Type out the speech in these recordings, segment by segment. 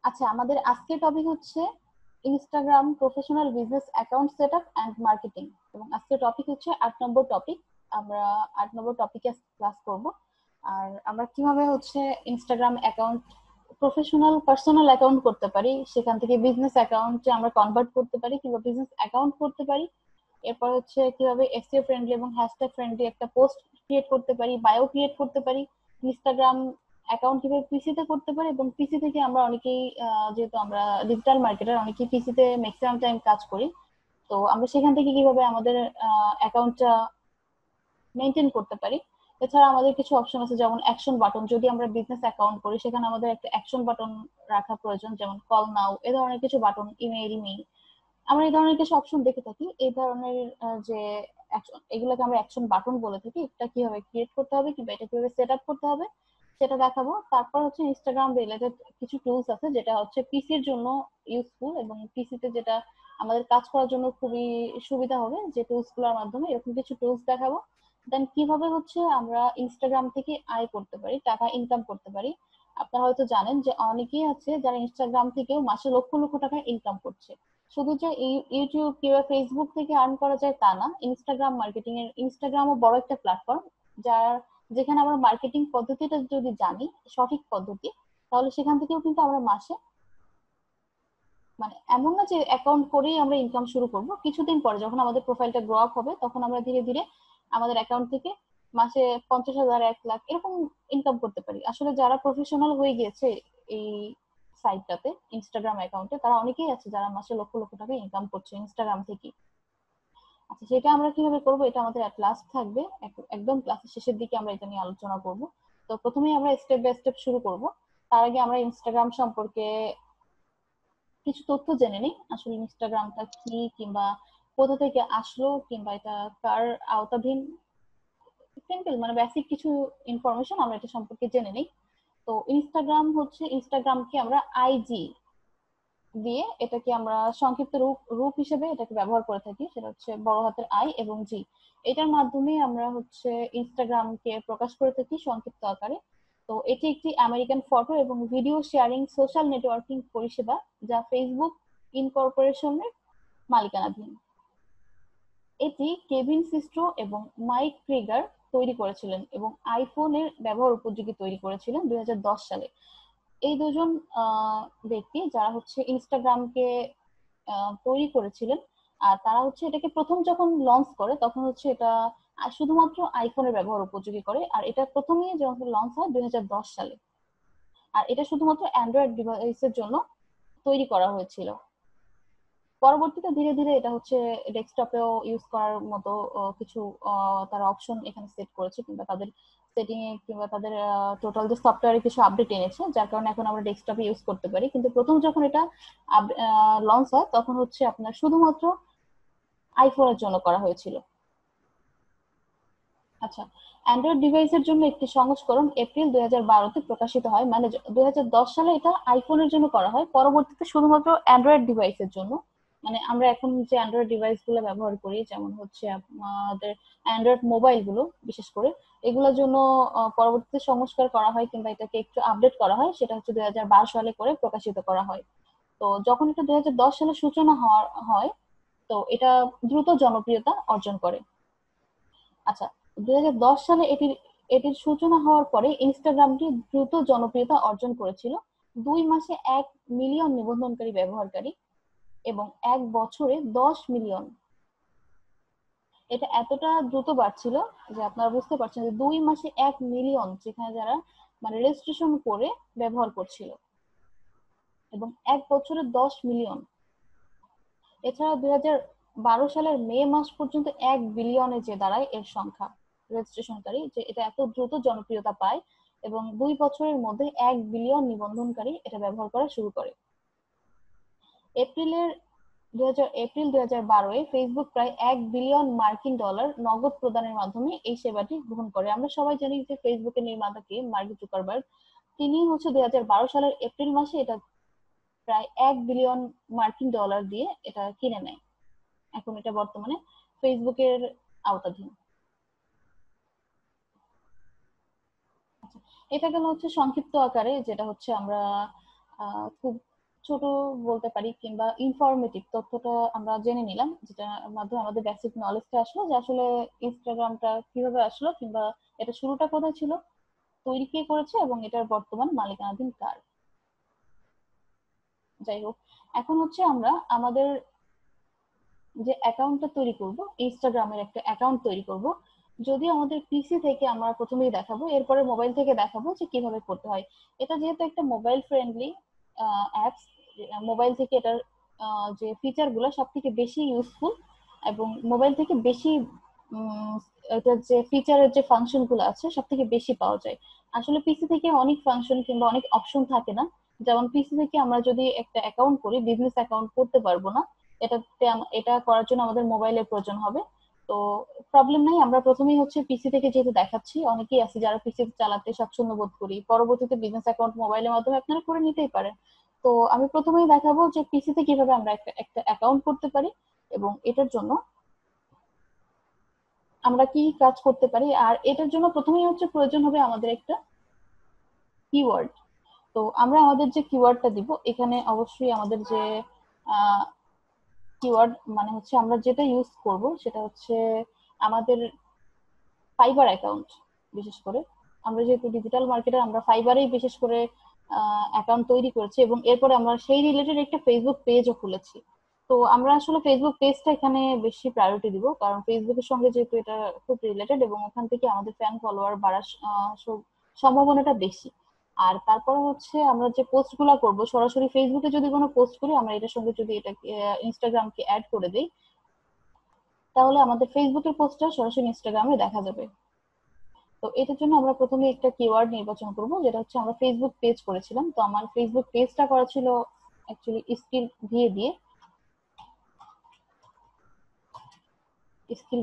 আচ্ছা, আমাদের আজকের টপিক হচ্ছে Instagram professional business account setup and marketing, এবং আজকের টপিক হচ্ছে 8 নম্বর টপিক। আমরা 8 নম্বর টপিকে ক্লাস করব। আর আমরা কিভাবে হচ্ছে Instagram account professional personal account করতে পারি, সেখান থেকে বিজনেস অ্যাকাউন্টে আমরা কনভার্ট করতে পারি কিংবা বিজনেস অ্যাকাউন্ট করতে পারি। এরপর হচ্ছে কিভাবে এসইও ফ্রেন্ডলি এবং হ্যাশট্যাগ ফ্রেন্ডলি একটা পোস্ট ক্রিয়েট করতে পারি, বায়ো ক্রিয়েট করতে পারি, ইনস্টাগ্রাম অ্যাকাউন্ট কিভাবে পিসিতে করতে পারি, এবং পিসি থেকে আমরা অনেকেই যেহেতু আমরা ডিজিটাল মার্কেটার অনেকেই পিসিতে ম্যাক্সিমাম টাইম কাজ করি, তো আমরা সেখান থেকে কিভাবে আমাদের অ্যাকাউন্টটা মেনটেন করতে পারি। এছাড়া আমাদের কিছু অপশন আছে, যেমন অ্যাকশন বাটন। যদি আমরা বিজনেস অ্যাকাউন্ট করি সেখানে আমাদের একটা অ্যাকশন বাটন রাখা প্রয়োজন, যেমন কল নাও, এ ধরনের কিছু বাটন, ইমেইল। আমরা এই ধরনের কিছু অপশন দেখে থাকি। এই ধরনের যে এগুলোকে আমরা অ্যাকশন বাটন বলে থাকি, এটা কিভাবে ক্রিয়েট করতে হবে কিংবা এটা কিভাবে সেট আপ করতে হবে সেটা দেখাবো। তারপর হচ্ছে ইনস্টাগ্রাম রিলেটেড কিছু টুলস আছে যেটা হচ্ছে পিসির জন্য ইউজফুল, এবং পিসিতে যেটা আমাদের কাজ করার জন্য খুবই সুবিধা হবে, যে টুলস গুলোর মাধ্যমে এরকম কিছু টুলস দেখাবো। দেন কিভাবে হচ্ছে আমরা ইনস্টাগ্রাম থেকে আয় করতে পারি, টাকা ইনকাম করতে পারি। আপনারা হয়তো জানেন যে অনেকেই আছে যারা ইনস্টাগ্রাম থেকেও মাসে লক্ষ লক্ষ টাকা ইনকাম করছে। শুধু যে ইউটিউব কিংবা ফেসবুক থেকে আর্ন করা যায় তা না, ইনস্টাগ্রাম মার্কেটিং এর ইনস্টাগ্রামও বড় একটা প্ল্যাটফর্ম, যার যেখানে আমরা মার্কেটিং পদ্ধতিটা যদি জানি, সঠিক পদ্ধতি, তাহলে সেখান থেকেও কিন্তু আমরা মাসে, মানে এমন না যে অ্যাকাউন্ট করেই আমরা ইনকাম শুরু করব, কিছুদিন পরে যখন আমাদের প্রোফাইলটা গ্রো আপ হবে তখন আমরা ধীরে ধীরে আমাদের অ্যাকাউন্ট থেকে মাসে 50,000, 1 লাখ এরকম ইনকাম করতে পারি। আসলে যারা প্রফেশনাল হয়ে গিয়েছে এই সাইটটাতে, ইনস্টাগ্রাম অ্যাকাউন্টে, তারা অনেকেই আছে যারা মাসে লক্ষ লক্ষ টাকা ইনকাম করছে ইনস্টাগ্রাম থেকে। আচ্ছা, সেটা আমরা কিভাবে করব এটা আমাদের এট লাস্ট থাকবে, একদম ক্লাসের শেষের দিকে আমরা এটা নিয়ে আলোচনা করব। তো প্রথমেই আমরা স্টেপ বাই স্টেপ শুরু করব। তার আগে আমরা ইনস্টাগ্রাম সম্পর্কে কিছু তথ্য জেনে নিই। আসলে ইনস্টাগ্রামটা কি, কিংবা কোথা থেকে আসলো, কিংবা এটা কার আওতাধীন। সিম্পল মানে বেসিক কিছু ইনফরমেশন আমরা এটা সম্পর্কে জেনে নিই। তো ইনস্টাগ্রামকে আমরা আইজি দিয়ে, এটাকে আমরা সংক্ষিপ্ত রূপ রূপ হিসেবে এটাকে ব্যবহার করে থাকি, সেটা হচ্ছে বড় হাতের আই এবং জি। এটার মাধ্যমে আমরা হচ্ছে ইনস্টাগ্রামকে প্রকাশ করে থাকি সংক্ষিপ্ত আকারে। তো এটি একটি আমেরিকান ফটো এবং ভিডিও শেয়ারিং সোশ্যাল নেটওয়ার্কিং পরিষেবা, যা ফেসবুক ইনকর্পোরেশনের মালিকানাধীন। এটি কেভিন সিস্ট্রো এবং মাইক ক্রিগার তৈরি করেছিলেন এবং আইফোনের ব্যবহার উপযোগী তৈরি করেছিলেন 2010 সালে। এই দুজন ব্যক্তি যারা হচ্ছে ইনস্টাগ্রামকে তৈরি করেছিলেন, আর তারা হচ্ছে এটাকে প্রথম যখন লঞ্চ করে তখন হচ্ছে এটা শুধুমাত্র আইফোনের ব্যবহার উপযোগী করে, আর এটা প্রথমেই যখন লঞ্চ হয় 2010 সালে। আর এটা শুধুমাত্র অ্যান্ড্রয়েড ডিভাইসের জন্য তৈরি করা হয়েছিল। পরবর্তীতে ধীরে ধীরে এটা হচ্ছে ডেস্কটপেও ইউজ করার মতো কিছু তারা অপশন এখানে সেট করেছে, কিংবা তাদের সেটিং এ কিংবা তাদের টোটাল যে সফটওয়্যারে কিছু আপডেট এনেছে, যার কারণে এখন আমরা ডেস্কটপে ইউজ করতে পারি। কিন্তু প্রথম যখন এটা লঞ্চ হয় তখন হচ্ছে আপনার শুধুমাত্র আইফোনের জন্য করা হয়েছিল। আচ্ছা, অ্যান্ড্রয়েড ডিভাইসের জন্য একটি সংস্করণ এপ্রিল 2012-তে প্রকাশিত হয়, মানে 2010 সালে এটা আইফোনের জন্য করা হয়, পরবর্তীতে শুধুমাত্র অ্যান্ড্রয়েড ডিভাইসের জন্য। মানে আমরা এখন যে অ্যান্ড্রয়েড ডিভাইস গুলো ব্যবহার করি, যেমন হচ্ছে আমাদের অ্যান্ড্রয়েড মোবাইল গুলো বিশেষ করে, এগুলোর জন্য পরবর্তীতে সংস্কার করা হয় কিংবা এটাকে একটু আপডেট করা হয়, সেটা হচ্ছে 2012 সালে করে প্রকাশিত করা হয়। তো যখন এটা 2010 সালে সূচনা হয়, তো এটা দ্রুত জনপ্রিয়তা অর্জন করে। আচ্ছা, 2010 সালে এটির এটির সূচনা হওয়ার পরে ইনস্টাগ্রামটি দ্রুত জনপ্রিয়তা অর্জন করেছিল। 2 মাসে 1 মিলিয়ন নিবন্ধনকারী ব্যবহারকারী এবং 1 বছরে 10 মিলিয়ন। এটা এতটা দ্রুত বাড়ছিল যে আপনারা বুঝতে পারছেন যে 2 মাসে 1 মিলিয়ন, যেখানে যারা মানে রেজিস্ট্রেশন করে ব্যবহার করছিল, এবং 1 বছরে 10 মিলিয়ন। এছাড়া 2012 সালের মে মাস পর্যন্ত 1 বিলিয়নে যে দাঁড়ায় এর সংখ্যা রেজিস্ট্রেশনকারী, যে এটা এত দ্রুত জনপ্রিয়তা পায়, এবং 2 বছরের মধ্যে 1 বিলিয়ন নিবন্ধনকারী এটা ব্যবহার করা শুরু করে। এপ্রিলের এপ্রিল 2012-এ ফেসবুক প্রায় $1 বিলিয়ন নগদ প্রদানের মাধ্যমে এই সেবাটি গ্রহণ করে। আমরা সবাই জানি যে ফেসবুকের নির্মাতা কে, মার্ক জুকারবার্গ। তিনি হচ্ছে 2012 সালের এপ্রিল মাসে এটা প্রায় $1 বিলিয়ন দিয়ে এটা কিনে নেয়। এখন এটা বর্তমানে ফেসবুকের আওতাধীন। এটা গেল হচ্ছে সংক্ষিপ্ত আকারে, যেটা হচ্ছে আমরা খুব ছোট বলতে পারি কিংবা ইনফরমেটিভ তথ্যটা আমরা জেনে নিলাম, যেটার মাধ্যমে আমাদের বেসিক নলেজটা আসলো যে আসলে ইনস্টাগ্রামটা কিভাবে আসলো কিংবা এটা শুরুটা কোথায় ছিল, তৈরি কে করেছে এবং এটার বর্তমান মালিকানাধীন কার। যাই হোক, এখন হচ্ছে আমরা আমাদের যে অ্যাকাউন্টটা তৈরি করব, ইনস্টাগ্রামের একটা অ্যাকাউন্ট তৈরি করব। যদি আমাদের পিসি থেকে আমরা প্রথমেই দেখাবো, এরপরে মোবাইল থেকে দেখাবো যে কিভাবে করতে হয়। এটা যেহেতু একটা মোবাইল ফ্রেন্ডলি অ্যাপস, মোবাইল থেকে এটার যে ফিচার গুলো সব থেকে বেশি ইউজফুল এবং মোবাইল থেকে বেশি উম, এটার যে ফিচারের যে ফাংশন গুলো আছে সব থেকে বেশি পাওয়া যায়। আসলে পিসি থেকে অনেক ফাংশন কিংবা অনেক অপশন থাকে না। যেমন পিসি থেকে আমরা যদি একটা অ্যাকাউন্ট করি, বিজনেস অ্যাকাউন্ট করতে পারবো না। এটা করার জন্য আমাদের মোবাইলের প্রয়োজন হবে। তো প্রবলেম নাই, আমরা প্রথমেই হচ্ছে পিসি থেকে যেহেতু দেখাচ্ছি, অনেকেই আছে যারা পিসি চালাতে স্বাচ্ছন্দ্য বোধ করি, পরবর্তীতে বিজনেস অ্যাকাউন্ট মোবাইলের মাধ্যমে আপনারা করে নিতেই পারেন। তো আমি প্রথমেই দেখাবো যে পিসিতে কিভাবে আমরা একটা একটা অ্যাকাউন্ট করতে পারি এবং এটার জন্য আমরা কি কাজ করতে পারি। আর এটার জন্য প্রথমেই হচ্ছে প্রয়োজন হবে আমাদের একটা কিওয়ার্ড। তো আমরা আমাদের যে কিওয়ার্ডটা দিব, এখানে অবশ্যই আমাদের যে কিওয়ার্ড মানে হচ্ছে আমরা যেটা ইউজ করব সেটা হচ্ছে আমাদের ফাইবার অ্যাকাউন্ট। বিশেষ করে আমরা যেহেতু ডিজিটাল মার্কেটার, আমরা ফাইবারেই বিশেষ করে অ্যাকাউন্ট তৈরি করেছি এবং এরপরে আমরা সেই রিলেটেড একটা ফেসবুক পেজও খুলেছি। তো আমরা আসলে ফেসবুক পেজটা এখানে বেশি প্রায়োরিটি দিব, কারণ ফেসবুকের সঙ্গে যেহেতু এটা খুব রিলেটেড এবং ওখান থেকে আমাদের ফ্যান ফলোয়ার বাড়ার সম্ভাবনাটা বেশি। আর তারপরে হচ্ছে আমরা যে পোস্ট গুলা করবো সরাসরি ফেসবুকে যদি কোনো পোস্ট করি, আমরা এটার সঙ্গে যদি এটা ইনস্টাগ্রামকে অ্যাড করে দিই, তাহলে আমাদের ফেসবুকের পোস্টটা সরাসরি ইনস্টাগ্রামে দেখা যাবে। তো এটার জন্য আমরা প্রথমে একটা কিওয়ার্ড নির্বাচন করব, যেটা হচ্ছে আমরা ফেসবুক পেজ করেছিলাম। তো আমার ফেসবুক পেজটা করা ছিল অ্যাকচুয়ালি স্কিল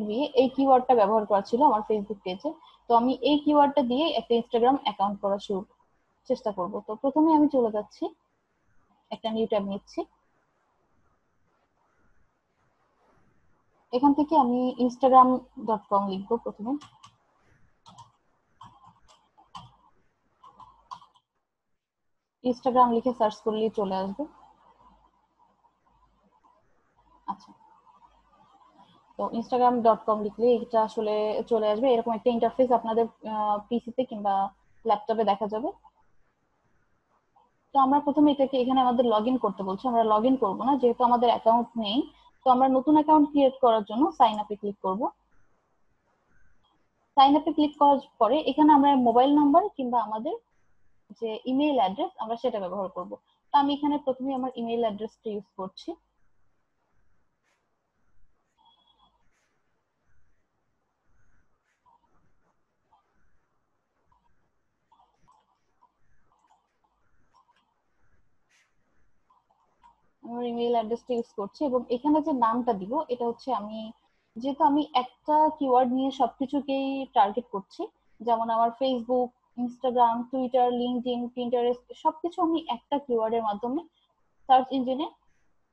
দিয়ে এই কিওয়ার্ডটা ব্যবহার করা ছিল আমার ফেসবুক পেজে। তো আমি এই কিওয়ার্ডটা দিয়ে একটা ইনস্টাগ্রাম অ্যাকাউন্ট করা চেষ্টা করব। তো প্রথমে আমি চলে যাচ্ছি, একটা নিউ ট্যাব নিচ্ছি। এখান থেকে আমি instagram.com লিখবো প্রথমে। ইনস্টাগ্রাম লিখে সার্চ করলেই চলে আসবে। আচ্ছা, তো instagram.com লিখলে এটা আসলে চলে আসবে, এরকম একটা ইন্টারফেস আপনাদের পিসিতে কিংবা ল্যাপটপে দেখা যাবে। তো আমরা প্রথমে এটাকে, এখানে আমাদের লগ ইন করতে বলছে, আমরা লগ ইন করবো না যেহেতু আমাদের অ্যাকাউন্ট নেই। তো আমরা নতুন অ্যাকাউন্ট ক্রিয়েট করার জন্য সাইন আপে ক্লিক করব। সাইন আপে ক্লিক করার পরে এখানে আমরা মোবাইল নাম্বার কিংবা আমাদের যে ইমেইল অ্যাড্রেস আমরা সেটা ব্যবহার করব। তো আমি এখানে প্রথমে আমার ইমেইল অ্যাড্রেসটা ইউজ করছি। আমার ইমেইল অ্যাড্রেসটা ইউজ করছি এবং এখানে যে নামটা দিব এটা হচ্ছে আমি, যেহেতু আমি একটা কিওয়ার্ড নিয়ে সবকিছুকেই টার্গেট করছি, যেমন আমার Facebook, Instagram, Twitter, LinkedIn, Pinterest সবকিছু আমি একটা কিওয়ার্ডের মাধ্যমে সার্চ ইঞ্জিনে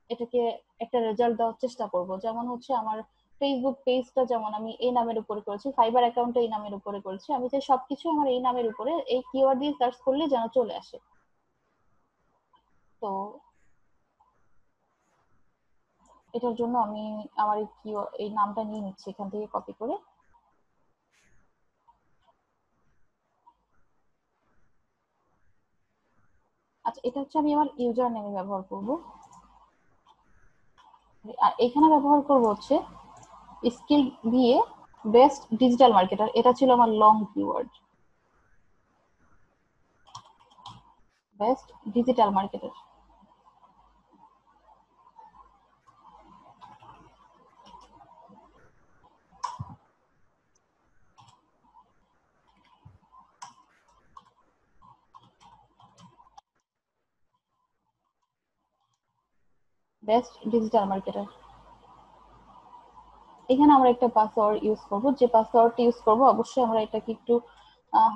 এটাকে একটা রেজাল্ট দেওয়ার চেষ্টা করব। যেমন হচ্ছে আমার ফেসবুক পেজটা যেমন আমি এই নামের উপরে করেছি, ফাইবার অ্যাকাউন্টটা এই নামের উপরে করেছি, আমি চাই সবকিছু আমার এই নামের উপরে এই কিওয়ার্ড দিয়ে সার্চ করলে যেন চলে আসে। তো এটার জন্য আমি আমার এই নামটা নিয়ে নিচ্ছি এখান থেকে কপি করে। আচ্ছা, এটা হচ্ছে আমি আমার ইউজার নেমে ব্যবহার করব। আর এখানে ব্যবহার করব হচ্ছে স্কিল দিয়ে বেস্ট ডিজিটাল মার্কেটার, এটা ছিল আমার long keyword, best digital marketer. Best digital marketer, এখানে আমরা একটা পাসওয়ার্ড ইউজ করব। যে পাসওয়ার্ডটা ইউজ করব অবশ্যই আমরা এটাকে একটু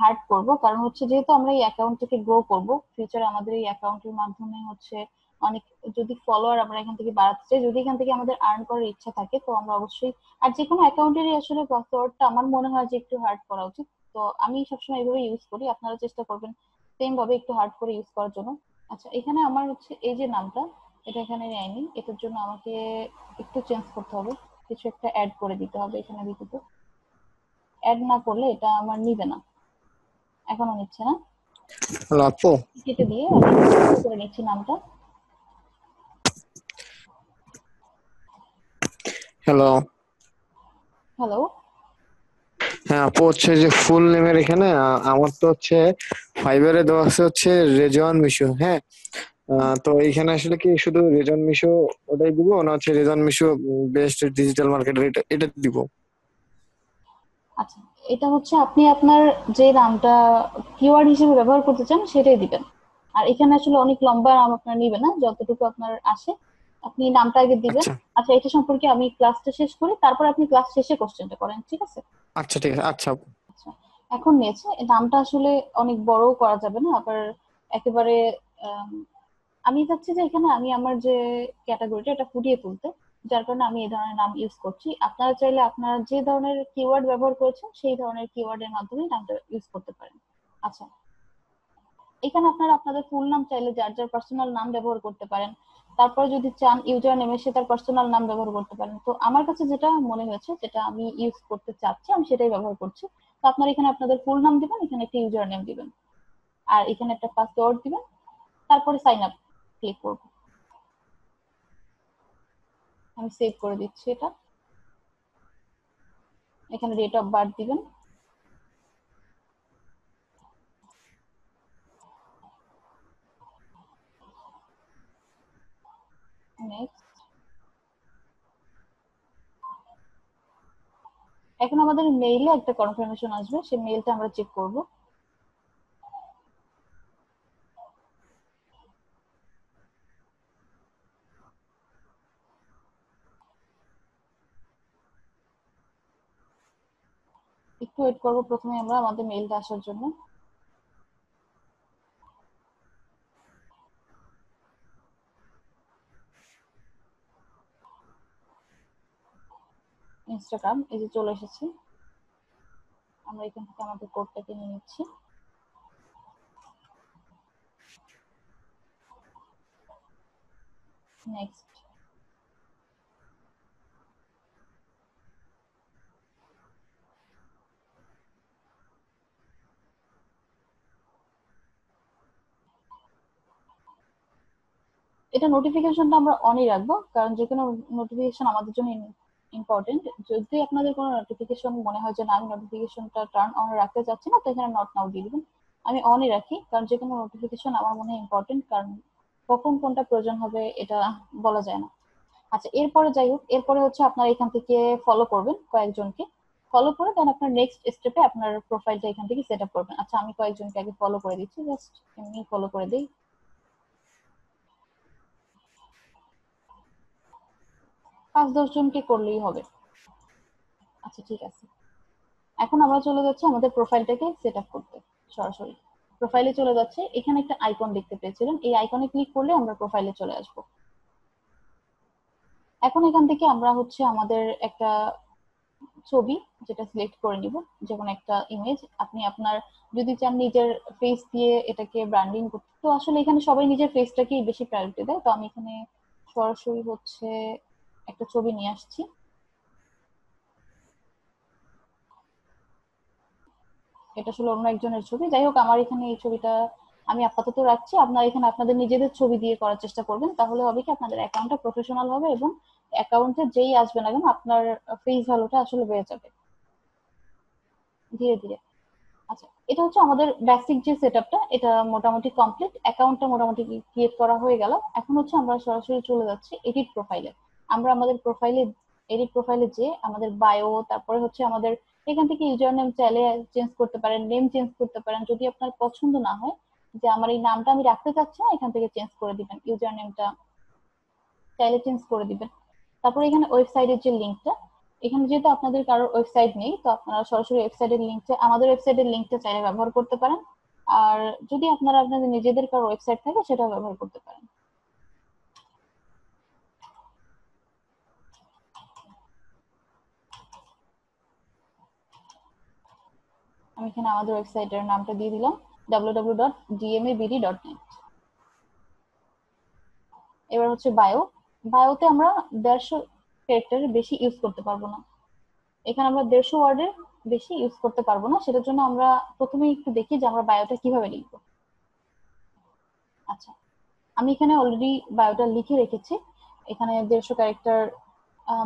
হার্ড করব, কারণ হচ্ছে যেহেতু আমরা এই অ্যাকাউন্টটাকে গ্রো করব ফিউচারে, আমাদের এই অ্যাকাউন্টের মাধ্যমে হচ্ছে অনেক, যদি ফলোয়ার আমরা এখান থেকে বাড়াতে চাই, যদি এখান থেকে আমাদের আর্ন করার ইচ্ছা থাকে, তো আমরা অবশ্যই, আর যে কোনো অ্যাকাউন্টেরই আসলে পাসওয়ার্ডটা আমার মনে হয় যে একটু হার্ড করা উচিত। তো আমি সবসময় এইভাবে ইউজ করি, আপনারা চেষ্টা করবেন সেম ভাবে একটু হার্ড করে ইউজ করার জন্য। আচ্ছা, এখানে আমার হচ্ছে এই যে নামটা, এটা এখানে নেয়নি, এটার জন্য আমাকে একটু চেঞ্জ করতে হবে, কিছু একটা অ্যাড করে দিতে হবে এখানে ভিতরে। অ্যাড না করলে এটা আমার নিবে না, এখনো নিচ্ছে না। হ্যালো আপু। কেটে দিয়ে আমি একটু ছোট করে নিচ্ছি নামটা। হ্যালো। হ্যালো। হ্যাঁ আপু, হচ্ছে যে ফুল নেমের এখানে আমার তো হচ্ছে ফাইবারে দেওয়া আছে হচ্ছে রেজওয়ান মিশু। হ্যাঁ, তো এইখানে আসলে কি শুধু রেজওয়ান মিশু ওটাই দিব, না হচ্ছে Rezwan Mishu best digital marketer এটা এটা দিব? আচ্ছা, এটা হচ্ছে আপনি আপনার যে নামটা কিওয়ার্ড হিসেবে ব্যবহার করতে চান সেটাই দিবেন। আর এখানে আসলে অনেক লম্বা নাম আপনার নিবে না, যতটুকু আপনার আসে আপনি নামটা আগে দিবেন। আচ্ছা আচ্ছা, এটা সম্পর্কে আমি ক্লাসটা শেষ করি, তারপর আপনি ক্লাস শেষে কোশ্চেনটা করেন, ঠিক আছে? আচ্ছা, ঠিক আছে। আচ্ছা আপু। আচ্ছা, এখন নিয়েছে এই নামটা আসলে অনেক বড় করা যাবে না আবার, একেবারে আম, আমি চাচ্ছি যে এখানে আমি আমার যে ক্যাটাগরিটা এটা ফুটিয়ে তুলতে, যার কারণে আমি এই ধরনের নাম ইউজ করছি। আপনারা চাইলে আপনারা যে ধরনের কিওয়ার্ড ব্যবহার করেছেন সেই ধরনের কিওয়ার্ডের মাধ্যমে নামটা ইউজ করতে পারেন। আচ্ছা, এখানে আপনারা আপনাদের ফুল নাম চাইলে যার যার পার্সোনাল নাম ব্যবহার করতে পারেন। তারপরে যদি চান ইউজার নেমে সে তার পার্সোনাল নাম ব্যবহার করতে পারেন। তো আমার কাছে যেটা মনে হয়েছে, যেটা আমি ইউজ করতে চাচ্ছি, আমি সেটাই ব্যবহার করছি। তো আপনারা এখানে আপনাদের ফুল নাম দিবেন, এখানে একটা ইউজার নেম দিবেন, আর এখানে একটা পাসওয়ার্ড দিবেন, তারপরে সাইন আপ ক্লিক করব। আমি সেভ করে দিচ্ছি এটা। এখানে ডেট অফ বার্থ দিবেন। নেক্সট। এখন আমাদের মেইলে একটা কনফার্মেশন আসবে, সেই মেইলটা আমরা চেক করব। একটু ওয়েট করব প্রথমে আমরা আমাদের মেইলটা আসার জন্য। ইনস্টাগ্রাম এই যে চলে এসেছে, আমরা এখান থেকে আমাদের কোডটাকে নিয়ে নিচ্ছি। নেক্সট। এটা নোটিফিকেশনটা আমরা অনই রাখবো, কারণ যে কোনো নোটিফিকেশন আমাদের জন্য ইম্পর্টেন্ট। যদি আপনাদের কোনো নোটিফিকেশন মনে হয় যে না আমি নোটিফিকেশনটা টার্ন অন রাখতে চাচ্ছি না, তো এখানে নট নাও দিয়ে দিবেন। আমি অনই রাখি, কারণ যে কোনো নোটিফিকেশন আমার মনে হয় ইম্পর্টেন্ট, কারণ কখন কোনটা প্রয়োজন হবে এটা বলা যায় না। আচ্ছা, এরপরে যাই হোক, এরপরে হচ্ছে আপনারা এখান থেকে ফলো করবেন কয়েকজনকে। ফলো করে দেন আপনার নেক্সট স্টেপে আপনার প্রোফাইলটা এখান থেকে সেট আপ করবেন। আচ্ছা, আমি কয়েকজনকে আগে ফলো করে দিচ্ছি, জাস্ট এমনি ফলো করে দিই। 5-10 জনকে করলেই হবে। আচ্ছা, ঠিক আছে। এখন আমরা চলে যাচ্ছি আমাদের প্রোফাইলটাকে সেট আপ করতে। সরাসরি প্রোফাইলে চলে যাচ্ছে, এখানে একটা আইকন দেখতে পেয়েছিলেন, এই আইকনে ক্লিক করলে আমরা প্রোফাইলে চলে আসব। এখন এখান থেকে আমরা হচ্ছে আমাদের একটা ছবি যেটা সিলেক্ট করে নিব, যেমন একটা ইমেজ। আপনি আপনার যদি চান নিজের ফেস দিয়ে এটাকে ব্র্যান্ডিং করতে, তো আসলে এখানে সবাই নিজের ফেসটাকেই বেশি প্রায়োরিটি দেয়, তো আমি এখানে সরাসরি হচ্ছে একটা ছবি নিয়ে আসছি। এটা আসলে অন্য একজনের ছবি, যাই হোক আমার এখানে এই ছবিটা আমি আপাতত রাখছি। আপনারা এখানে আপনাদের নিজেদের ছবি দিয়ে করার চেষ্টা করবেন, তাহলে হবে কি আপনাদের অ্যাকাউন্টটা প্রফেশনাল হবে, এবং অ্যাকাউন্টে যেই আসবে না কেন আপনার ফেস ভ্যালুটা আসলে বেড়ে যাবে ধীরে ধীরে। আচ্ছা, এটা হচ্ছে আমাদের বেসিক যে সেটআপটা, এটা মোটামুটি কমপ্লিট। অ্যাকাউন্টটা মোটামুটি ক্রিয়েট করা হয়ে গেল। এখন হচ্ছে আমরা সরাসরি চলে যাচ্ছি এডিট প্রোফাইলে। আমরা আমাদের প্রোফাইলে, এডিট প্রোফাইলে যে আমাদের বায়ো, তারপরে হচ্ছে আমাদের এখান থেকে ইউজার নেম চাইলে চেঞ্জ করতে পারেন, নেম চেঞ্জ করতে পারেন। যদি আপনার পছন্দ না হয় যে আমার এই নামটা আমি রাখতে চাচ্ছি না, এখান থেকে চেঞ্জ করে দিবেন, ইউজার নেমটা চাইলে চেঞ্জ করে দিবেন। তারপরে এখানে ওয়েবসাইটের যে লিঙ্কটা, এখানে যেহেতু আপনাদের কারোর ওয়েবসাইট নেই, তো আপনারা সরাসরি ওয়েবসাইটের লিঙ্কটা, আমাদের ওয়েবসাইটের লিঙ্কটা চাইলে ব্যবহার করতে পারেন। আর যদি আপনারা আপনাদের নিজেদের কারো ওয়েবসাইট থাকে সেটাও ব্যবহার করতে পারেন। আমি এখানে আমাদের ওয়েবসাইটের নামটা দিয়ে দিলাম, www.dmabd.net। এবার হচ্ছে বায়ো। বায়োতে আমরা 150 ক্যারেক্টারের বেশি ইউজ করতে পারবো না। এখানে আমরা 150 ওয়ার্ডের বেশি ইউজ করতে পারবো না, সেটার জন্য আমরা প্রথমে একটু দেখি যে আমরা বায়োটা কিভাবে লিখবো। আচ্ছা, আমি এখানে অলরেডি বায়োটা লিখে রেখেছি। এখানে 150 ক্যারেক্টার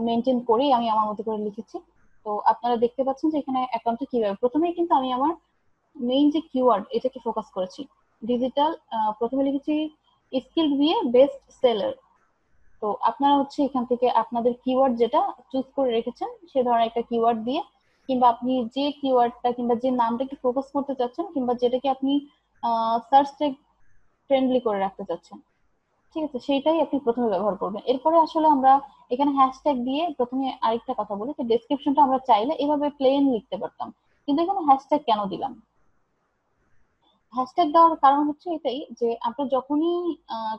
মেনটেন করেই আমি আমার মতো করে লিখেছি। তো আপনারা দেখতে পাচ্ছেন যে এখানে অ্যাকাউন্টটা কিভাবে, প্রথমেই কিন্তু আমি আমার মেইন যে কিওয়ার্ড এটাকে ফোকাস করেছি। ডিজিটাল, প্রথমে লিখেছি স্কিল বিএ বেস্ট সেলার। তো আপনারা হচ্ছে এখান থেকে আপনাদের কিওয়ার্ড যেটা চুজ করে রেখেছেন সে ধরনের একটা কিওয়ার্ড দিয়ে, কিংবা আপনি যে কিওয়ার্ডটা কিংবা যে নামটাকে ফোকাস করতে চাচ্ছেন কিংবা যেটাকে আপনি সার্চ ট্যাগ ফ্রেন্ডলি করে রাখতে চাচ্ছেন, ঠিক আছে, সেইটাই আপনি প্রথমে ব্যবহার করবেন। এরপরে আসলে আমরা এখানে হ্যাশট্যাগ দিয়ে, প্রথমে আরেকটা কথা বলি যে ডেসক্রিপশনটা আমরা চাইলে এভাবে প্লেন লিখতে পারতাম, কিন্তু এখানে হ্যাশট্যাগ কেন দিলাম? হ্যাশট্যাগ দেওয়ার কারণ হচ্ছে এটাই যে আমরা যখনই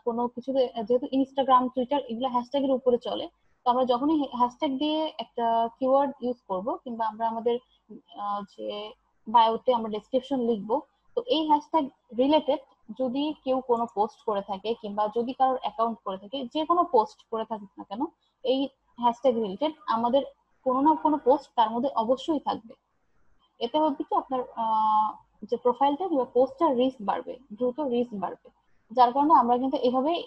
কোনো কিছুতে, যেহেতু ইনস্টাগ্রাম টুইটার এগুলো হ্যাশট্যাগের উপরে চলে, তো আমরা যখনই হ্যাশট্যাগ দিয়ে একটা কিওয়ার্ড ইউজ করব কিংবা আমরা আমাদের যে বায়োতে আমরা ডেসক্রিপশন লিখবো, তো এই হ্যাশট্যাগ রিলেটেড যদি কেউ কোনো পোস্ট করে থাকে কিংবা যদি কারোর অ্যাকাউন্ট করে থাকে, যে কোনো পোস্ট করে থাকুক না কেন, এই হ্যাশট্যাগ রিলেটেড আমাদের কোনো না কোনো পোস্ট তার মধ্যে অবশ্যই থাকবে। এতে হবে কি আপনার যে প্রোফাইলটা কিংবা পোস্টটার রিচ বাড়বে, দ্রুত রিচ বাড়বে। যার কারণে আমরা কিন্তু এভাবেই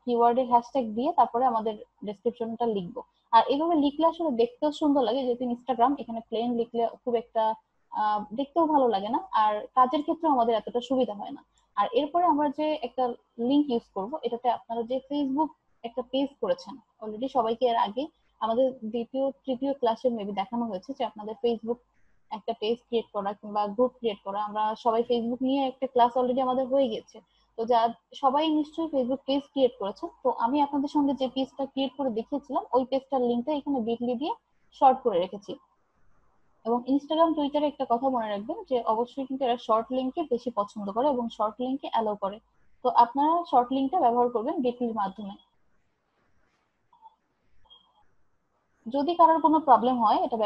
কিওয়ার্ডের হ্যাশট্যাগ দিয়ে তারপরে আমাদের ডেসক্রিপশনটা লিখবো। আর এভাবে লিখলে আসলে দেখতেও সুন্দর লাগে, যেহেতু ইনস্টাগ্রাম, এখানে প্লেন লিখলে খুব একটা দেখতেও ভালো লাগে না, আর কাজের ক্ষেত্রে আমাদের এতটা সুবিধা হয় না। আর এরপরে আমরা যে একটা লিংক ইউজ করব, এটাতে আপনারা যে ফেসবুক একটা পেজ করেছেন অলরেডি, সবাইকে এর আগে আমাদের দ্বিতীয় তৃতীয় ক্লাসে মেবি দেখানো হয়েছে যে আপনাদের ফেসবুক একটা পেজ ক্রিয়েট করা কিংবা গ্রুপ ক্রিয়েট করা, আমরা সবাই ফেসবুক নিয়ে একটা ক্লাস অলরেডি আমাদের হয়ে গেছে। তো যা সবাই নিশ্চয়ই ফেসবুক পেজ ক্রিয়েট করেছে, তো আমি আপনাদের সঙ্গে যে পেজটা ক্রিয়েট করে দেখিয়েছিলাম ওই পেজটার লিঙ্কটা এখানে বিটলি দিয়ে শর্ট করে রেখেছি। এবং ইনস্টাগ্রাম টুইটারে একটা কথা মনে রাখবেন যে অবশ্যই কিন্তু এরা শর্ট লিঙ্ককে বেশি পছন্দ করে এবং শর্ট লিঙ্ককে অ্যালাউ করে। তো আপনারা শর্ট লিঙ্কটা ব্যবহার করবেন বিটলির মাধ্যমে। যদি কারোর কোনো প্রবলেম হয় এটা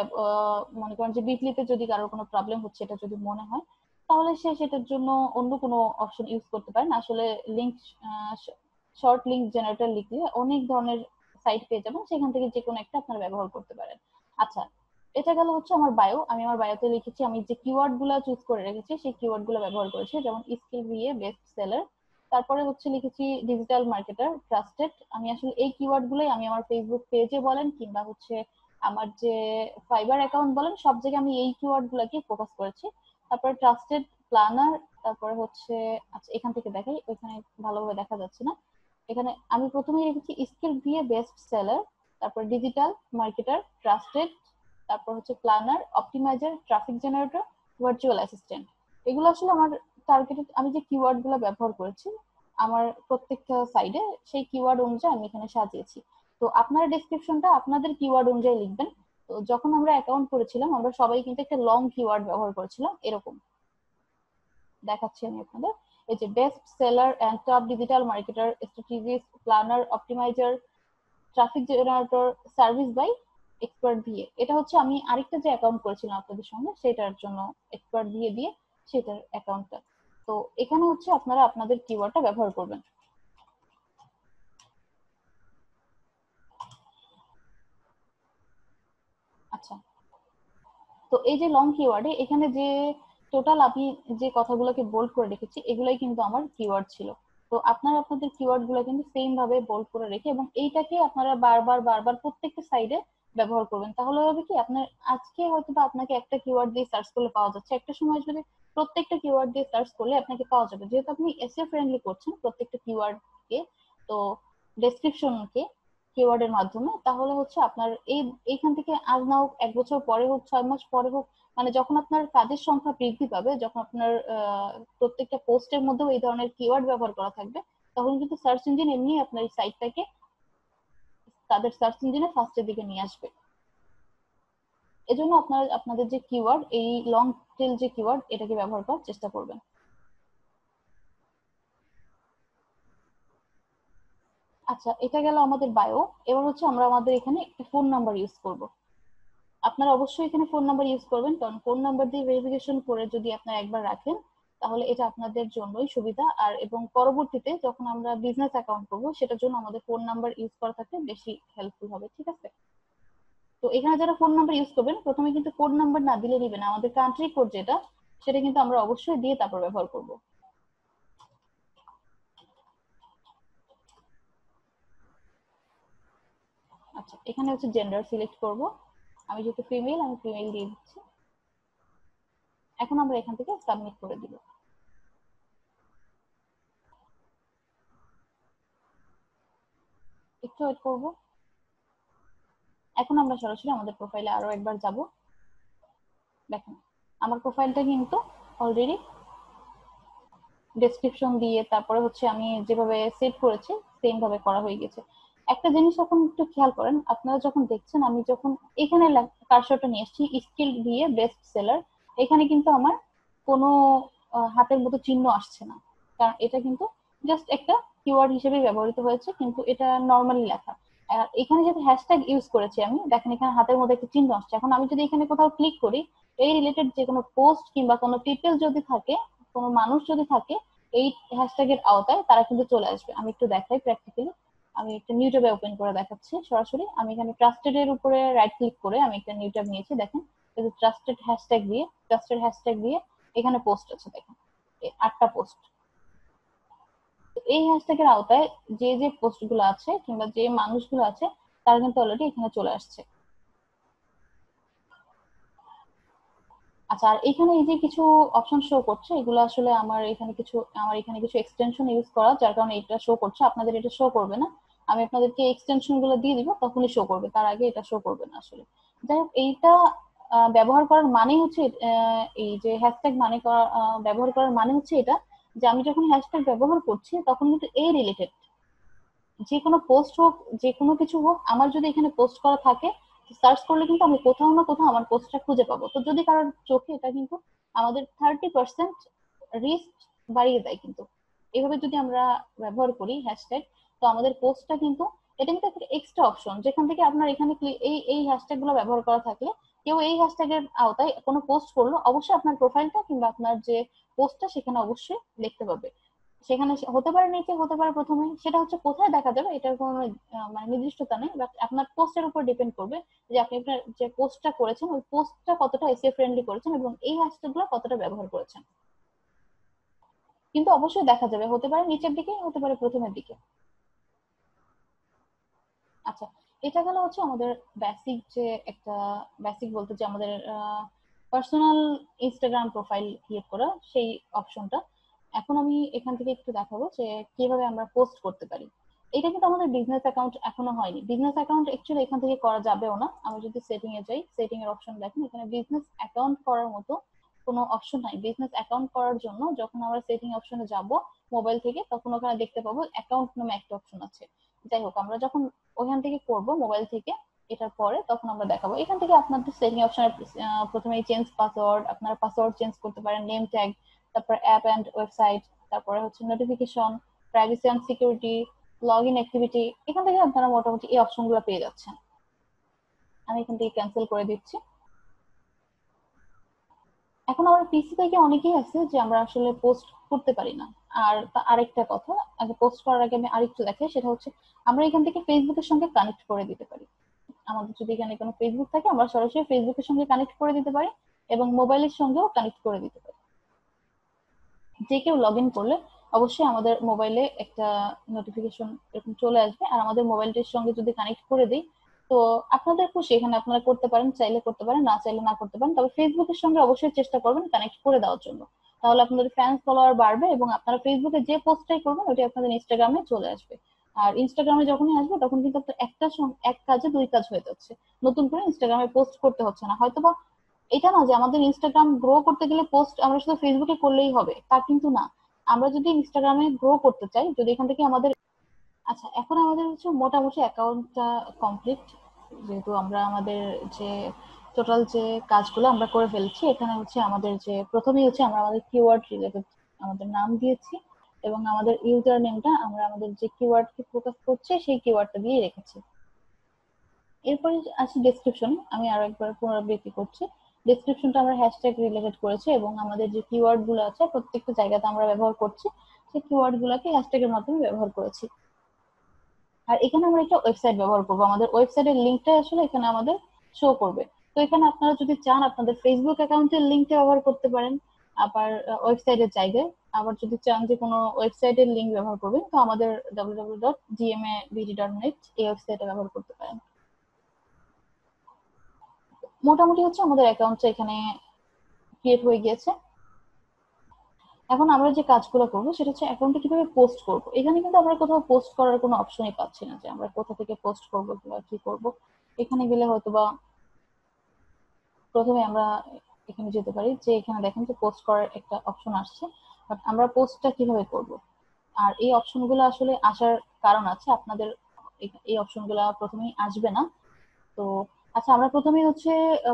মনে করেন যে বিটলিতে যদি কারোর কোনো প্রবলেম হচ্ছে এটা যদি মনে হয়, তাহলে সে সেটার জন্য অন্য কোনো অপশন ইউজ করতে পারেন। আসলে লিংক, শর্ট লিংক জেনারেটর লিখলে অনেক ধরনের সাইট পেয়ে যাবেন, সেখান থেকে যে কোনো একটা আপনারা ব্যবহার করতে পারেন। আচ্ছা, এটা গেল হচ্ছে আমার বায়ো। আমি আমার বায়োতে লিখেছি, আমি যে কিওয়ার্ড গুলা চুজ করে রেখেছি সেই কিওয়ার্ড গুলো ব্যবহার করেছি, যেমন স্কিল বিএ বেস্ট সেলার। তারপরে হচ্ছে লিখেছি ডিজিটাল মার্কেটার ট্রাস্টেড। আমি আসলে এই কিওয়ার্ড গুলোই আমি আমার ফেসবুক পেজে বলেন কিংবা হচ্ছে আমার যে ফাইবার অ্যাকাউন্ট বলেন সব জায়গায় আমি এই কিওয়ার্ড গুলাকে ফোকাস করেছি। তারপরে ট্রাস্টেড, প্ল্যানার, তারপরে হচ্ছে, আচ্ছা এখান থেকে দেখাই, ওইখানে ভালোভাবে দেখা যাচ্ছে না। এখানে আমি প্রথমেই রেখেছি স্কিল দিয়ে বেস্ট সেলার, তারপর ডিজিটাল মার্কেটার ট্রাস্টেড, তারপর হচ্ছে planner, optimizer, traffic generator, virtual assistant. এগুলো আসলে আমার টার্গেটেড, আমি যে কিওয়ার্ড গুলো ব্যবহার করেছি আমার প্রত্যেকটা সাইডে সেই কিওয়ার্ড অনুযায়ী আমি এখানে সাজিয়েছি। তো আপনারা ডেসক্রিপশনটা আপনাদের কিওয়ার্ড অনুযায়ী লিখবেন। তো যখন আমরা অ্যাকাউন্ট করেছিলাম আমরা সবাই কিন্তু একটা লং কিওয়ার্ড ব্যবহার করেছিলাম, এরকম দেখাচ্ছি আমি আপনাদের। এই যে best seller and top digital marketer, strategist, planner, optimizer, traffic generator, service by expert দিয়ে, এটা হচ্ছে আমি আরেকটা যে অ্যাকাউন্ট করেছিলাম আপনাদের সঙ্গে সেটার জন্য এক্সপার্ট দিয়ে দিয়ে সেটার অ্যাকাউন্টটা। তো এখানে হচ্ছে আপনারা আপনাদের কিওয়ার্ডটা ব্যবহার করবেন। আচ্ছা, তো এই যে লং কিওয়ার্ডে এখানে যে টোটাল আমি যে কথাগুলোকে বোল্ড করে রেখেছি এগুলাই কিন্তু আমার কিওয়ার্ড ছিল। তো আপনারা আপনাদের কিওয়ার্ড গুলো কিন্তু সেম ভাবে বোল্ড করে রেখে এবং এইটাকে আপনারা বারবার বারবার প্রত্যেকটা সাইডে ব্যবহার করবেন। তাহলে হবে কি, আপনার আজকে হয়তো বা আপনাকে একটা কিওয়ার্ড দিয়ে সার্চ করলে পাওয়া যাচ্ছে, একটা সময় যদি প্রত্যেকটা কিওয়ার্ড দিয়ে সার্চ করলে আপনাকে পাওয়া যাবে, যেহেতু আপনি এসইও ফ্রেন্ডলি করছেন প্রত্যেকটা কিওয়ার্ড কে, তো ডেসক্রিপশনকে কিওয়ার্ডের মাধ্যমে, তাহলে হচ্ছে আপনার এই এইখান থেকে আজ না হোক 1 বছর পরে হোক 6 মাস পরে হোক, মানে যখন আপনার কাজের সংখ্যা বৃদ্ধি পাবে, যখন আপনার প্রত্যেকটা পোস্টের মধ্যেও এই ধরনের কিওয়ার্ড ব্যবহার করা থাকবে, তখন কিন্তু সার্চ ইঞ্জিন এমনি আপনার এই সাইটটাকে তাদের সার্চ ইঞ্জিনে ফার্স্টের দিকে নিয়ে আসবে। এজন্য আপনারা আপনাদের যে কিওয়ার্ড, এই লং টেল যে কিওয়ার্ড এটাকে ব্যবহার করার চেষ্টা করবেন। আচ্ছা, এটা গেল আমাদের বায়ো। এবার হচ্ছে আমরা আমাদের এখানে একটা ফোন নাম্বার ইউজ করব। আপনারা অবশ্যই এখানে ফোন নাম্বার ইউজ করবেন, কারণ ফোন নাম্বার দিয়ে ভেরিফিকেশন করে যদি আপনারা একবার রাখেন তাহলে এটা আপনাদের জন্যই সুবিধা। আর এবং পরবর্তীতে যখন আমরা বিজনেস অ্যাকাউন্ট করবো সেটার জন্য আমাদের ফোন নাম্বার ইউজ করা থাকলে বেশি হেল্পফুল হবে, ঠিক আছে? তো এখানে যারা ফোন নাম্বার ইউজ করবেন প্রথমে কিন্তু কোড নাম্বার না দিলে নিবে না, আমাদের কান্ট্রি কোড যেটা সেটা কিন্তু আমরা অবশ্যই দিয়ে তারপর ব্যবহার করব। আচ্ছা, এখানে হচ্ছে জেন্ডার সিলেক্ট করব, আমি যেহেতু ফিমেল আমি ফিমেল দিয়ে দিচ্ছি। এখন আমরা এখান থেকে সাবমিট করে দিব। একটু ওয়েট করব। এখন আমরা সরাসরি আমাদের প্রোফাইলে আরো একবার যাব। দেখেন আমার প্রোফাইলটা কিন্তু অলরেডি ডেসক্রিপশন দিয়ে তারপরে হচ্ছে আমি যেভাবে সেট করেছি সেম ভাবে করা হয়ে গেছে। একটা জিনিস এখন একটু খেয়াল করেন, আপনারা যখন দেখছেন আমি যখন এখানে কার্সরটা নিয়ে আসছি স্কিল দিয়ে বেস্ট সেলার, এখানে কিন্তু আমার কোনো হাতের মতো চিহ্ন আসছে না, কারণ এটা কিন্তু জাস্ট একটা কিওয়ার্ড হিসেবে ব্যবহৃত হয়েছে, কিন্তু এটা নর্মালি লেখা। আর এখানে যেহেতু হ্যাশট্যাগ ইউজ করেছি আমি, দেখেন এখানে হাতের মধ্যে একটা চিহ্ন আসছে। এখন আমি যদি এখানে কোথাও ক্লিক করি, এই রিলেটেড যে কোনো পোস্ট কিংবা কোনো পিপল যদি থাকে, কোনো মানুষ যদি থাকে এই হ্যাশট্যাগের আওতায়, তারা কিন্তু চলে আসবে। আমি একটু দেখাই প্র্যাকটিক্যালি। আমি একটা নিউ ট্যাবে ওপেন করে দেখাচ্ছি সরাসরি। আমি এখানে ট্রাস্টেড এর উপরে রাইট ক্লিক করে আমি একটা নিউ ট্যাব নিয়েছি। দেখেন এই যে ট্রাস্টেড হ্যাশট্যাগ দিয়ে এখানে পোস্ট আছে, দেখেন 8টা পোস্ট। এই হ্যাশট্যাগের আওতায় যে যে পোস্ট গুলো আছে কিংবা যে মানুষগুলো আছে তারা কিন্তু অলরেডি এখানে চলে আসছে। আচ্ছা, আর এখানে এই যে কিছু অপশন শো করছে, এগুলো আসলে আমার এখানে কিছু এক্সটেনশন ইউজ করা, যার কারণে এটা শো করছে। আপনাদের এটা শো করবে না। আমি আপনাদেরকে এক্সটেনশন গুলো দিয়ে দিব, তখনই শো করবে, তার আগে এটা শো করবে না আসলে। যাই হোক, এইটা ব্যবহার করার মানে হচ্ছে এই যে হ্যাশট্যাগ ব্যবহার করার মানে হচ্ছে এটা, যে আমি যখন হ্যাশট্যাগ ব্যবহার করছি তখন কিন্তু এই রিলেটেড যে কোনো পোস্ট হোক, যে কোনো কিছু হোক, আমার যদি এখানে পোস্ট করা থাকে, সার্চ করলে কিন্তু আমি কোথাও না কোথাও আমার পোস্টটা খুঁজে পাবো। তো যদি কারোর চোখে এটা কিন্তু আমাদের 30% রিস্ক বাড়িয়ে দেয় কিন্তু। এভাবে যদি আমরা ব্যবহার করি হ্যাশট্যাগ, তো আমাদের পোস্টটা কিন্তু, এটা কিন্তু একটা এক্সট্রা অপশন যেখান থেকে আপনার এখানে এই হ্যাশট্যাগ গুলো ব্যবহার করা থাকলে কেউ এই হ্যাশট্যাগ এর আওতায় কোনো পোস্ট করলো, অবশ্যই আপনার প্রোফাইলটা কিংবা আপনার যে পোস্টটা সেখানে অবশ্যই দেখতে পাবে। সেখানে হতে পারে নিচে, হতে পারে প্রথমে, সেটা হচ্ছে কোথায় দেখা যাবে এটার কোনো মানে নির্দিষ্টতা নেই, বাট আপনার পোস্টের উপর ডিপেন্ড করবে যে আপনি আপনার যে পোস্টটা করেছেন ওই পোস্টটা কতটা এসিও ফ্রেন্ডলি করেছেন এবং এই হ্যাশট্যাগ গুলো কতটা ব্যবহার করেছেন। কিন্তু অবশ্যই দেখা যাবে, হতে পারে নিচের দিকে, হতে পারে প্রথমের দিকে। আচ্ছা, এটা গেল হচ্ছে আমাদের বেসিক যে একটা, বেসিক বলতে যে আমাদের পার্সোনাল ইনস্টাগ্রাম প্রোফাইল ক্রিয়েট করা সেই অপশনটা। এখন আমি এখান থেকে একটু দেখাবো যে কিভাবে আমরা পোস্ট করতে পারি। এটা কিন্তু আমাদের বিজনেস অ্যাকাউন্ট এখনো হয়নি। বিজনেস অ্যাকাউন্ট অ্যাকচুয়ালি এখান থেকে করা যাবেও না। আমি যদি সেটিং এ যাই, সেটিং এর অপশন দেখেন, এখানে বিজনেস অ্যাকাউন্ট করার মতো কোনো অপশন নাই। বিজনেস অ্যাকাউন্ট করার জন্য যখন আমরা সেটিং অপশনে যাব মোবাইল থেকে, তখন ওখানে দেখতে পাবো অ্যাকাউন্ট নামে একটা অপশন আছে। যাই হোক, আমরা যখন ওখান থেকে করব মোবাইল থেকে, এটার পরে তখন আমরা দেখাবো। এখান থেকে আপনাদের সেটিং অপশনে প্রথমে চেঞ্জ পাসওয়ার্ড, আপনারা পাসওয়ার্ড চেঞ্জ করতে পারেন, নেম ট্যাগ, তারপর অ্যাপ এন্ড ওয়েবসাইট, তারপরে হচ্ছে notification, privacy and security, log in activity. এখান থেকে আপনারা মোটামুটি এই অপশনগুলো পেয়ে যাচ্ছেন। আমি এখান থেকে ক্যান্সেল করে দিচ্ছি। এখন আমার পিসি থেকে অনেকেই আছে যে আমরা আসলে পোস্ট করতে পারি না। আর আরেকটা কথা, আগে পোস্ট করার আগে আমি আরেকটু দেখাই, সেটা হচ্ছে আমরা এখান থেকে ফেসবুকের সঙ্গে কানেক্ট করে দিতে পারি। আমাদের যদি এখানে কোনো ফেসবুক থাকে আমরা সরাসরি ফেসবুকের সঙ্গে কানেক্ট করে দিতে পারি এবং মোবাইলের সঙ্গেও কানেক্ট করে দিতে পারি। যে কেউ লগ ইন করলে অবশ্যই আমাদের মোবাইলে একটা নোটিফিকেশন এরকম চলে আসবে, আর আমাদের মোবাইলটির সঙ্গে যদি কানেক্ট করে দিই, তো আপনাদের খুশি, এখানে আপনারা করতে পারেন, চাইলে করতে পারেন, না চাইলে না করতে পারেন। তবে ফেসবুকের সঙ্গে অবশ্যই চেষ্টা করবেন কানেক্ট করে দেওয়ার জন্য, তাহলে আপনাদের ফ্যান্স ফলোয়ার বাড়বে এবং আপনারা ফেসবুকে যে পোস্টটাই করবেন ওটি আপনাদের ইনস্টাগ্রামে চলে আসবে। আর ইনস্টাগ্রামে যখনই আসবে তখন কিন্তু আপনার এক কাজে দুই কাজ হয়ে যাচ্ছে, নতুন করে ইনস্টাগ্রামে পোস্ট করতে হচ্ছে না। হয়তোবা এটা না যে আমাদের ইনস্টাগ্রাম গ্রো করতে গেলে পোস্ট আমরা শুধু ফেসবুকে করলেই হবে, তা কিন্তু না। আমরা যদি ইনস্টাগ্রামে গ্রো করতে চাই, যদি এখান থেকে আমাদের, আচ্ছা এখন আমাদের হচ্ছে মোটামুটি অ্যাকাউন্টটা কমপ্লিট, যেহেতু আমরা আমাদের যে টোটাল যে কাজগুলো আমরা করে ফেলছি। এখানে হচ্ছে আমাদের যে প্রথমেই হচ্ছে আমরা আমাদের কিওয়ার্ড রিলেটেড আমাদের নাম দিয়েছি এবং আমাদের ইউজার নেমটা আমরা আমাদের যে কিওয়ার্ডকে ফোকাস করছি সেই কিওয়ার্ডটা দিয়ে রেখেছি। এরপরে আছে ডেসক্রিপশন, আমি আরো একবার পুনরাবৃত্তি করছি। ডেসক্রিপশনটা আমরা হ্যাশট্যাগ রিলেটেড করেছি এবং আমাদের যে কিওয়ার্ড গুলো আছে প্রত্যেকটা জায়গাতে আমরা ব্যবহার করছি সেই কিওয়ার্ড গুলোকে হ্যাশট্যাগের মাধ্যমে ব্যবহার করেছি। আর এখানে আমরা একটা ওয়েবসাইট ব্যবহার করবো, আমাদের ওয়েবসাইটের লিঙ্কটা আসলে এখানে আমাদের শো করবে। তো এখানে আপনারা যদি চান আপনাদের ফেসবুক অ্যাকাউন্টের লিঙ্কটা ব্যবহার করতে পারেন, আবার ওয়েবসাইটের জায়গায়। আবার যদি চান যে কোনো ওয়েবসাইটের লিঙ্ক ব্যবহার করবেন তো আমাদের www.gmabd.net এই ওয়েবসাইটটা ব্যবহার করতে পারেন। মোটামুটি হচ্ছে আমাদের অ্যাকাউন্টটা এখানে ক্রিয়েট হয়ে গিয়েছে। এখন আমরা যে কাজগুলো করবো সেটা হচ্ছে অ্যাকাউন্টে কিভাবে পোস্ট করব। এখানে কিন্তু আমরা কোথাও পোস্ট করার কোনো অপশনই পাচ্ছি না যে আমরা কোথা থেকে পোস্ট করবো কিংবা কি করব। এখানে গেলে হয়তোবা প্রথমে আমরা এখানে যেতে পারি, যে এখানে দেখেন যে পোস্ট করার একটা অপশন আসছে, বাট আমরা পোস্টটা কিভাবে করব। আর এই অপশনগুলো আসলে আসার কারণ আছে, আপনাদের এই অপশনগুলো প্রথমেই আসবে না। তো আচ্ছা, আমরা প্রথমেই হচ্ছে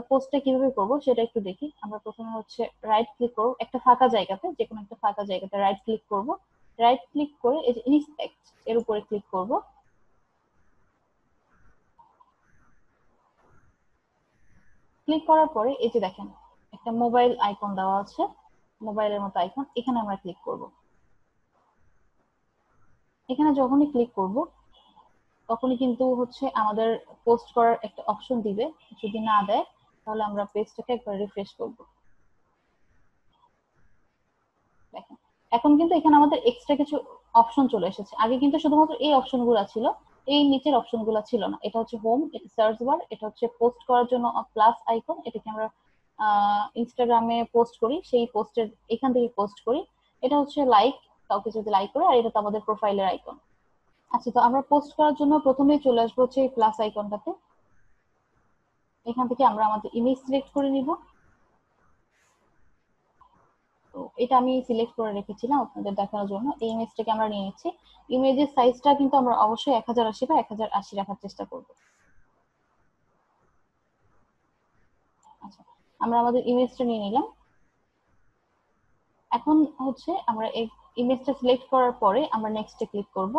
পোস্টটা কিভাবে করব সেটা একটু দেখি। আমরা প্রথমে হচ্ছে রাইট ক্লিক করব একটা ফাঁকা জায়গাতে, যে কোনো একটা ফাঁকা জায়গাতে রাইট ক্লিক করব। রাইট ক্লিক করে এই যে ইনস্পেক্ট এর উপরে ক্লিক করব। ক্লিক করার পরে এই যে দেখেন একটা মোবাইল আইকন দেওয়া আছে, মোবাইলের মতো আইকন, এখানে আমরা ক্লিক করব। এখানে যখনই ক্লিক করব তখনই কিন্তু হচ্ছে আমাদের পোস্ট করার একটা অপশন দিবে। যদি না দেয় তাহলে আমরা পেজটাকে একবার রিফ্রেশ করব। দেখেন এখন কিন্তু এখানে আমাদের এক্সট্রা কিছু অপশন চলে এসেছে। আগে কিন্তু শুধুমাত্র এই অপশনগুলো ছিল, এই নিচের অপশনগুলো ছিল না। এটা হচ্ছে হোম, এটা সার্চ বার, এটা হচ্ছে পোস্ট করার জন্য প্লাস আইকন, এটাকে আমরা ইনস্টাগ্রামে পোস্ট করি সেই পোস্টের এখান থেকে পোস্ট করি। এটা হচ্ছে লাইক, কাউকে যদি লাইক করে, আর এটা তো আমাদের প্রোফাইলের আইকন। আচ্ছা, তো আমরা পোস্ট করার জন্য প্রথমেই চলে আসবো হচ্ছে এই প্লাস আইকনটাতে। এখান থেকে আমরা আমাদের ইমেজ সিলেক্ট করে নিব। তো এটা আমি সিলেক্ট করে রেখেছিলাম আপনাদের দেখানোর জন্য। এই ইমেজটাকে আমরা নিয়ে নিচ্ছি। ইমেজের সাইজটা কিন্তু আমরা অবশ্যই 1080 বা 1080 রাখার চেষ্টা করব। আচ্ছা, আমরা আমাদের ইমেজটা নিয়ে নিলাম। এখন হচ্ছে আমরা এই ইমেজটা সিলেক্ট করার পরে আমরা নেক্সটে ক্লিক করব।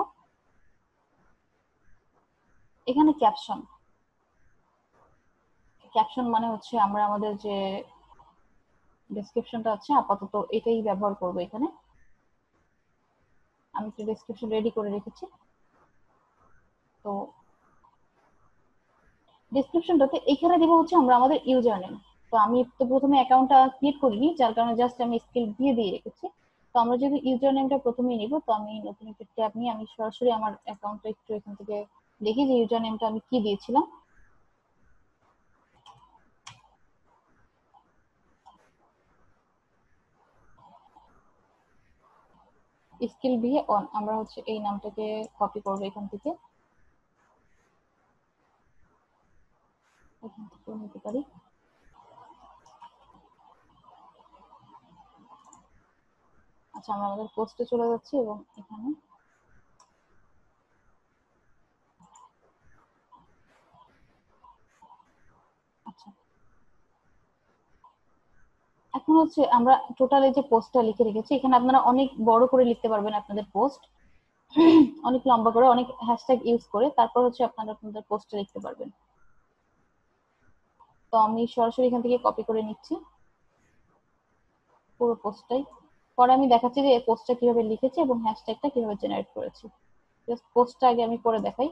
এখানে ক্যাপশন, ক্যাপশন মানে হচ্ছে আমরা আমাদের যে ডেসক্রিপশনটা আছে আপাতত এটাই ব্যবহার করব। এখানে আমি একটা ডেসক্রিপশন রেডি করে রেখেছি। তো ডেসক্রিপশনটাতে এখানে দিব হচ্ছে আমরা আমাদের ইউজার নেম। তো আমি তো প্রথমে অ্যাকাউন্টটা ক্রিয়েট করিনি, যার কারণে জাস্ট আমি স্কিল দিয়ে রেখেছি। তো আমরা যদি ইউজার নেমটা প্রথমেই নিব, তো আমি নতুন একটা ট্যাব নিয়ে আমি সরাসরি আমার অ্যাকাউন্টটা একটু এখান থেকে দেখি যে ইউজার নেমটা আমি কি দিয়েছিলাম। স্কিল দিয়ে অন, আমরা হচ্ছে এই নামটাকে কপি করবো এখান থেকে নিতে পারি। আচ্ছা, আমরা আমাদের পোস্টে চলে যাচ্ছি এবং এখানে আচ্ছা, এখন হচ্ছে আমরা টোটাল এই যে পোস্টটা লিখে রেখেছি, এখানে আপনারা অনেক বড় করে লিখতে পারবেন আপনাদের পোস্ট, অনেক লম্বা করে অনেক হ্যাশট্যাগ ইউজ করে তারপর হচ্ছে আপনারা আপনাদের পোস্টে লিখতে পারবেন। তো আমি সরাসরি এখান থেকে কপি করে নিচ্ছি পুরো পোস্টটাই। পরে আমি দেখাচ্ছি যে এই পোস্টটা কিভাবে লিখেছি এবং হ্যাশট্যাগটা কিভাবে জেনারেট করেছি। জাস্ট পোস্টটা আগে আমি করে দেখাই।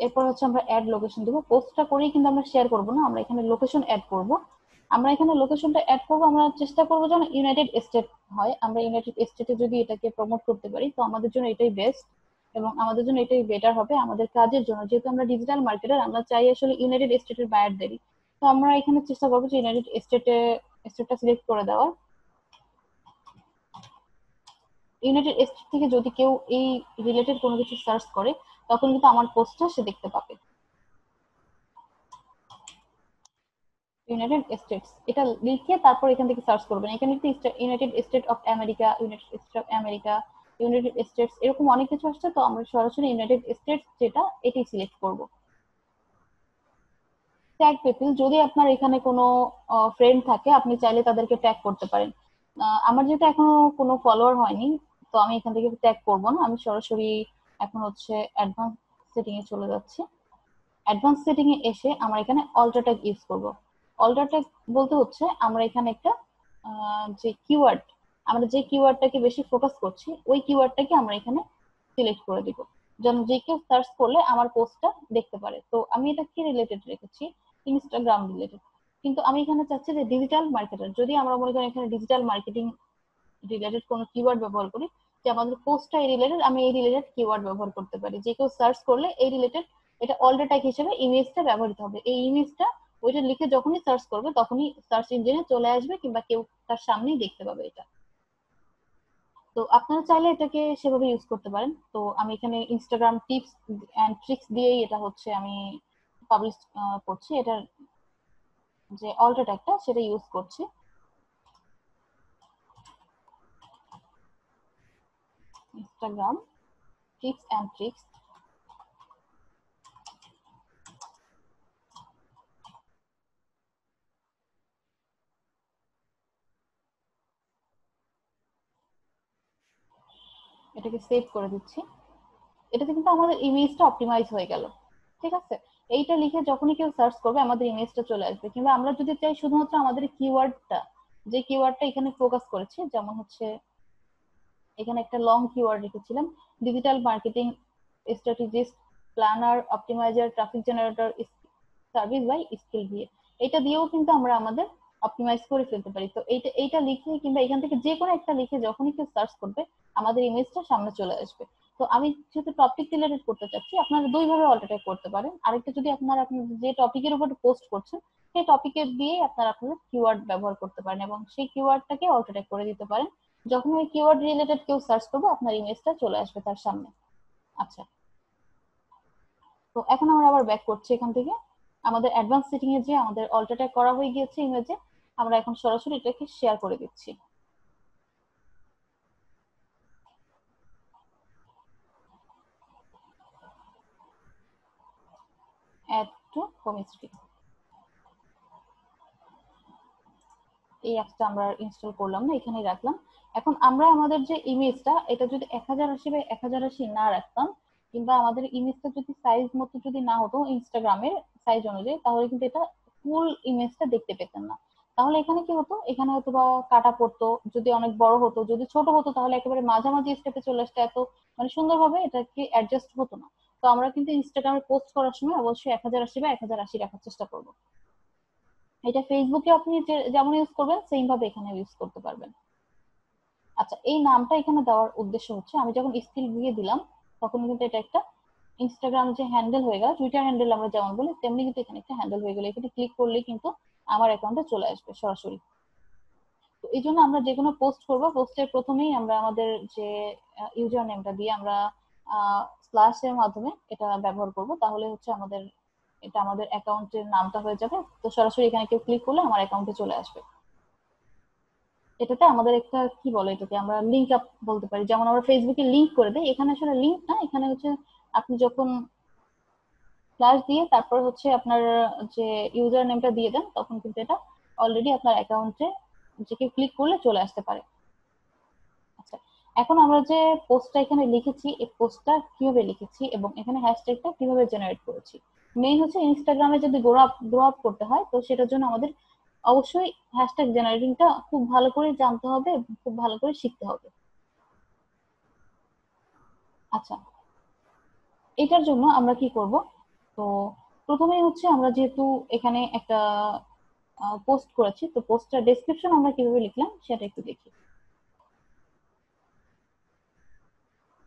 এরপর হচ্ছে আমরা অ্যাড লোকেশন দেবো। পোস্টটা করেই কিন্তু আমরা শেয়ার করব না, আমরা এখানে লোকেশন অ্যাড করব। আমরা এখানে লোকেশনটা অ্যাড করব, আমরা চেষ্টা করবো যেন ইউনাইটেড স্টেট হয়। আমরা ইউনাইটেড স্টেটে যদি এটাকে প্রমোট করতে পারি তো আমাদের জন্য এটাই বেস্ট এবং আমাদের জন্য এটাই বেটার হবে আমাদের কাজের জন্য। যেহেতু আমরা ডিজিটাল মার্কেটার, আমরা চাই আসলে ইউনাইটেড স্টেটের বায়ারদেরই। তো আমরা এখানে চেষ্টা করবো যে ইউনাইটেড স্টেটটা সিলেক্ট করে দেওয়ার। ইউনাইটেড স্টেট থেকে যদি কেউ এই রিলেটেড কোনো কিছু সার্চ করে তখন কিন্তু আমার পোস্টটা সে দেখতে পাবে। ইউনাইটেড স্টেটস এটা লিখে তারপর এখান থেকে সার্চ করবেন। এখানে United state of America, United state of America, United states এরকম অনেক কিছু আসছে। তো আমরা সরাসরি ইউনাইটেড স্টেটস যেটা এটাই সিলেক্ট করব। ট্যাগ পিপল, যদি আপনার এখানে কোনো ফ্রেন্ড থাকে আপনি চাইলে তাদেরকে ট্যাগ করতে পারেন। আমার যেটা এখনো কোনো ফলোয়ার হয়নি তো আমি এখান থেকে ট্যাগ করব না, আমি সরাসরি এখন হচ্ছে অ্যাডভান্স সেটিং এ চলে যাচ্ছি। অ্যাডভান্স সেটিং এ এসে আমরা এখানে অল্টার ট্যাগ ইউজ করব। অল্টার ট্যাগ বলতে হচ্ছে আমরা এখানে একটা যে কিওয়ার্ড, আমরা যে কিওয়ার্ডটাকে বেশি ফোকাস করছি ওই কিওয়ার্ডটাকে আমরা এখানে সিলেক্ট করে দিব, যেন যে কেউ সার্চ করলে আমার পোস্টটা দেখতে পারে। তো আমি এটা কি রিলেটেড রেখেছি, ইনস্টাগ্রাম রিলেটেড, কিন্তু আমি এখানে চাচ্ছি যে ডিজিটাল মার্কেটার, যদি আমরা মনে করি এখানে ডিজিটাল মার্কেটিং রিলেটেড কোনো কিওয়ার্ড ব্যবহার করি, যে আমাদের পোস্টটা এই রিলেটেড, আমি এই রিলেটেড কিওয়ার্ড ব্যবহার করতে পারি, যে কেউ সার্চ করলে এই রিলেটেড, এটা অল্টার ট্যাগ হিসেবে ইমেজটা ব্যবহৃত হবে। এই ইমেজটা ওইটা লিখে যখনই সার্চ করবে তখনই সার্চ ইঞ্জিনে চলে আসবে, কিংবা কেউ তার সামনেই দেখতে পাবে এটা। তো আপনারা চাইলে এটাকে সেভাবে ইউজ করতে পারেন। তো আমি এখানে ইনস্টাগ্রাম টিপস এন্ড ট্রিক্স দিয়েই এটা হচ্ছে আমি পাবলিশ করছি, এটার যে অল্টার ট্যাগটা সেটা ইউজ করছি। ইনস্টাগ্রাম টিপস এন্ড ট্রিক্স, এটাকে সেভ করে দিচ্ছি। এটাতে কিন্তু আমাদের ইমেজটা অপটিমাইজ হয়ে গেল, ঠিক আছে। এইটা লিখে যখনই কেউ সার্চ করবে আমাদের ইমেজটা চলে আসবে। কিংবা আমরা যদি চাই শুধুমাত্র আমাদের কিওয়ার্ডটা, যে কিওয়ার্ডটা এখানে ফোকাস করেছি, যেমন হচ্ছে এখানে একটা লং কিওয়ার্ড রেখেছিলাম, digital marketing strategist, planner, optimizer, traffic generator, service by skill দিয়ে, এটা দিয়েও কিন্তু আমরা আমাদের অপটিমাইজ করে ফেলতে পারি। তো এইটা এইটা লিখে কিংবা এখান থেকে যে কোনো একটা লিখে যখনই কেউ সার্চ করবে আমাদের ইমেজটা সামনে চলে আসবে। তো আমি যেহেতু টপিক রিলেটেড করতে চাচ্ছি, আপনারা দুই ভাবে অল্টারনেট করতে পারেন। আরেকটা, যদি আপনারা আপনাদের যে টপিকের উপর পোস্ট করছেন সেই টপিকের দিয়ে আপনারা আপনাদের কিওয়ার্ড ব্যবহার করতে পারেন এবং সেই কিওয়ার্ডটাকে অল্টারনেট করে দিতে পারেন। যখন ওই কিওয়ার্ড রিলেটেড কেউ সার্চ করবে আপনার ইমেজটা চলে আসবে তার সামনে। আচ্ছা, তো এখন আমরা আবার ব্যাক করছি এখান থেকে। আমাদের অ্যাডভান্স সেটিং এ যে আমাদের অল্টারটা করা হয়ে গিয়েছে ইমেজে, আমরা এখন সরাসরি এটাকে শেয়ার করে দিচ্ছি। অ্যাড টু কমিস্ট্রি, এই অ্যাপটা আমরা ইনস্টল করলাম না, এখানেই রাখলাম। এখন আমরা আমাদের যে ইমেজটা, এটা যদি 1080 বাই 1080 না রাখতাম, কিংবা আমাদের ইমেজটা যদি সাইজ মতো যদি না হতো ইনস্টাগ্রামের সাইজ অনুযায়ী, তাহলে কিন্তু এটা ফুল ইমেজটা দেখতে পেতেন না। তাহলে এখানে কি হতো, এখানে হয়তো বা কাটা পড়তো, যদি অনেক বড় হতো, যদি ছোট হতো তাহলে একেবারে মাঝামাঝি স্টেপে চলে আসতো, এত মানে সুন্দরভাবে এটাকে অ্যাডজাস্ট হতো না। তো আমরা কিন্তু ইনস্টাগ্রামে পোস্ট করার সময় অবশ্যই 1080 বা 1080 রাখার চেষ্টা করবো। এটা ফেসবুকে আপনি যেমন ইউজ করবেন সেম ভাবে এখানে ইউজ করতে পারবেন। আচ্ছা, এই নামটা এখানে দেওয়ার উদ্দেশ্য হচ্ছে আমি যখন স্কিল দিয়ে দিলাম তখন কিন্তু এটা একটা ইনস্টাগ্রাম যে হ্যান্ডেল হয়ে গেল, টুইটার হ্যান্ডেল আমরা যেমন বলি তেমনি কিন্তু এখানে একটা হ্যান্ডেল হয়ে গেল। এখানে ক্লিক করলেই কিন্তু আমার অ্যাকাউন্টে চলে আসবে সরাসরি। তো এই জন্য আমরা যে কোনো পোস্ট করবো, পোস্টের প্রথমেই আমরা আমাদের যে ইউজার নেমটা দিয়ে আমরা স্ল্যাশ এর মাধ্যমে এটা ব্যবহার করব, তাহলে হচ্ছে আমাদের এটা আমাদের অ্যাকাউন্টের নামটা হয়ে যাবে। তো সরাসরি এখানে কেউ ক্লিক করলে আমার অ্যাকাউন্টে চলে আসবে। এটাতে আমাদের একটা কি বলে, এটাকে আমরা লিংক আপ বলতে পারি, যেমন আমরা ফেসবুকে লিংক করে দেই, এখানে আসলে লিংক না, এখানে হচ্ছে আপনি যখন স্ল্যাশ দিয়ে তারপর হচ্ছে আপনার যে ইউজার নেমটা দিয়ে দেন তখন কিন্তু এটা অলরেডি আপনার অ্যাকাউন্টে যে কেউ ক্লিক করলে চলে আসতে পারে। আচ্ছা, এখন আমরা যে পোস্টটা এখানে লিখেছি এই পোস্টটা কিভাবে লিখেছি এবং এখানে হ্যাশট্যাগটা কিভাবে জেনারেট করেছি। মেইন হচ্ছে ইনস্টাগ্রামে যদি গ্রো আপ করতে হয় তো সেটার জন্য আমাদের অবশ্যই হ্যাশট্যাগ জেনারেটিংটা খুব ভালো করে জানতে হবে, খুব ভালো করে শিখতে হবে। আচ্ছা, এটার জন্য আমরা কি করব, তো প্রথমেই হচ্ছে আমরা যেহেতু এখানে একটা পোস্ট করেছি, তো পোস্টটার ডেসক্রিপশন আমরা কিভাবে লিখলাম সেটা একটু দেখি।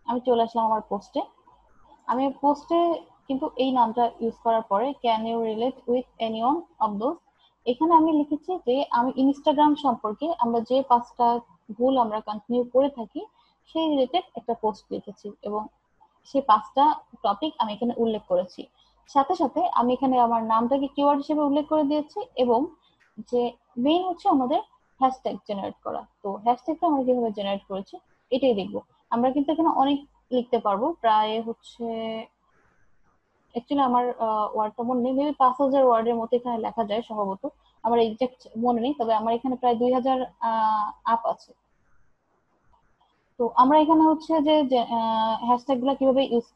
আমি চলে আসলাম আমার পোস্টে। আমি পোস্টে কিন্তু এই নামটা ইউজ করার পরে can you relate with anyone of those, এখানে আমি লিখেছি যে আমি ইনস্টাগ্রাম সম্পর্কে আমরা যে 5টা ভুল আমরা কন্টিনিউ করে থাকি সেই রিলেটেড একটা পোস্ট লিখেছি এবং সেই 5টা টপিক আমি এখানে উল্লেখ করেছি। সাথে সাথে আমি এখানে আমার নামটাকে কিওয়ার্ড হিসেবে উল্লেখ করে দিয়েছি এবং যে মেইন হচ্ছে আমাদের হ্যাশট্যাগ জেনারেট করা। তো হ্যাশট্যাগটা আমরা কিভাবে জেনারেট করেছি এটাই দেখবো। আমরা কিন্তু এখানে অনেক লিখতে পারবো, প্রায় হচ্ছে অ্যাকচুয়ালি আমার ওয়ার্ডটা মনে নেই, মেবি 5000 ওয়ার্ডের মতো এখানে লেখা যায় সম্ভবত, আমার এক্সাক্ট মনে নেই, তবে আমার এখানে প্রায় 2000 আপ আছে। তো আমরা এখানে হচ্ছে যে হ্যাশট্যাগ গুলো কিভাবে ইউজ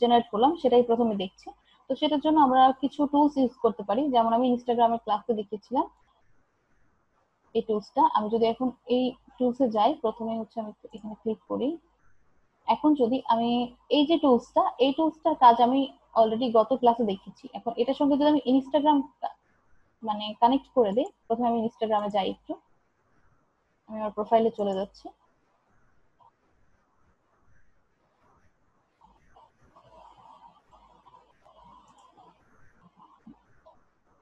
জেনারেট করলাম সেটাই প্রথমে দেখছি। তো সেটার জন্য আমরা কিছু টুলস ইউজ করতে পারি, যেমন আমি ইনস্টাগ্রামের ক্লাসে দেখিয়েছিলাম এই টুলসটা। আমি যদি এখন এই টুলসে যাই, প্রথমে হচ্ছে আমি এখানে ক্লিক করি। এখন যদি আমি এই টুলসটার কাজ আমি অলরেডি গত ক্লাসে দেখিয়েছি। এখন এটার সঙ্গে যদি আমি ইনস্টাগ্রাম মানে কানেক্ট করে দিই, প্রথমে আমি ইনস্টাগ্রামে যাই একটু, আমি আমার প্রোফাইলে চলে যাচ্ছি।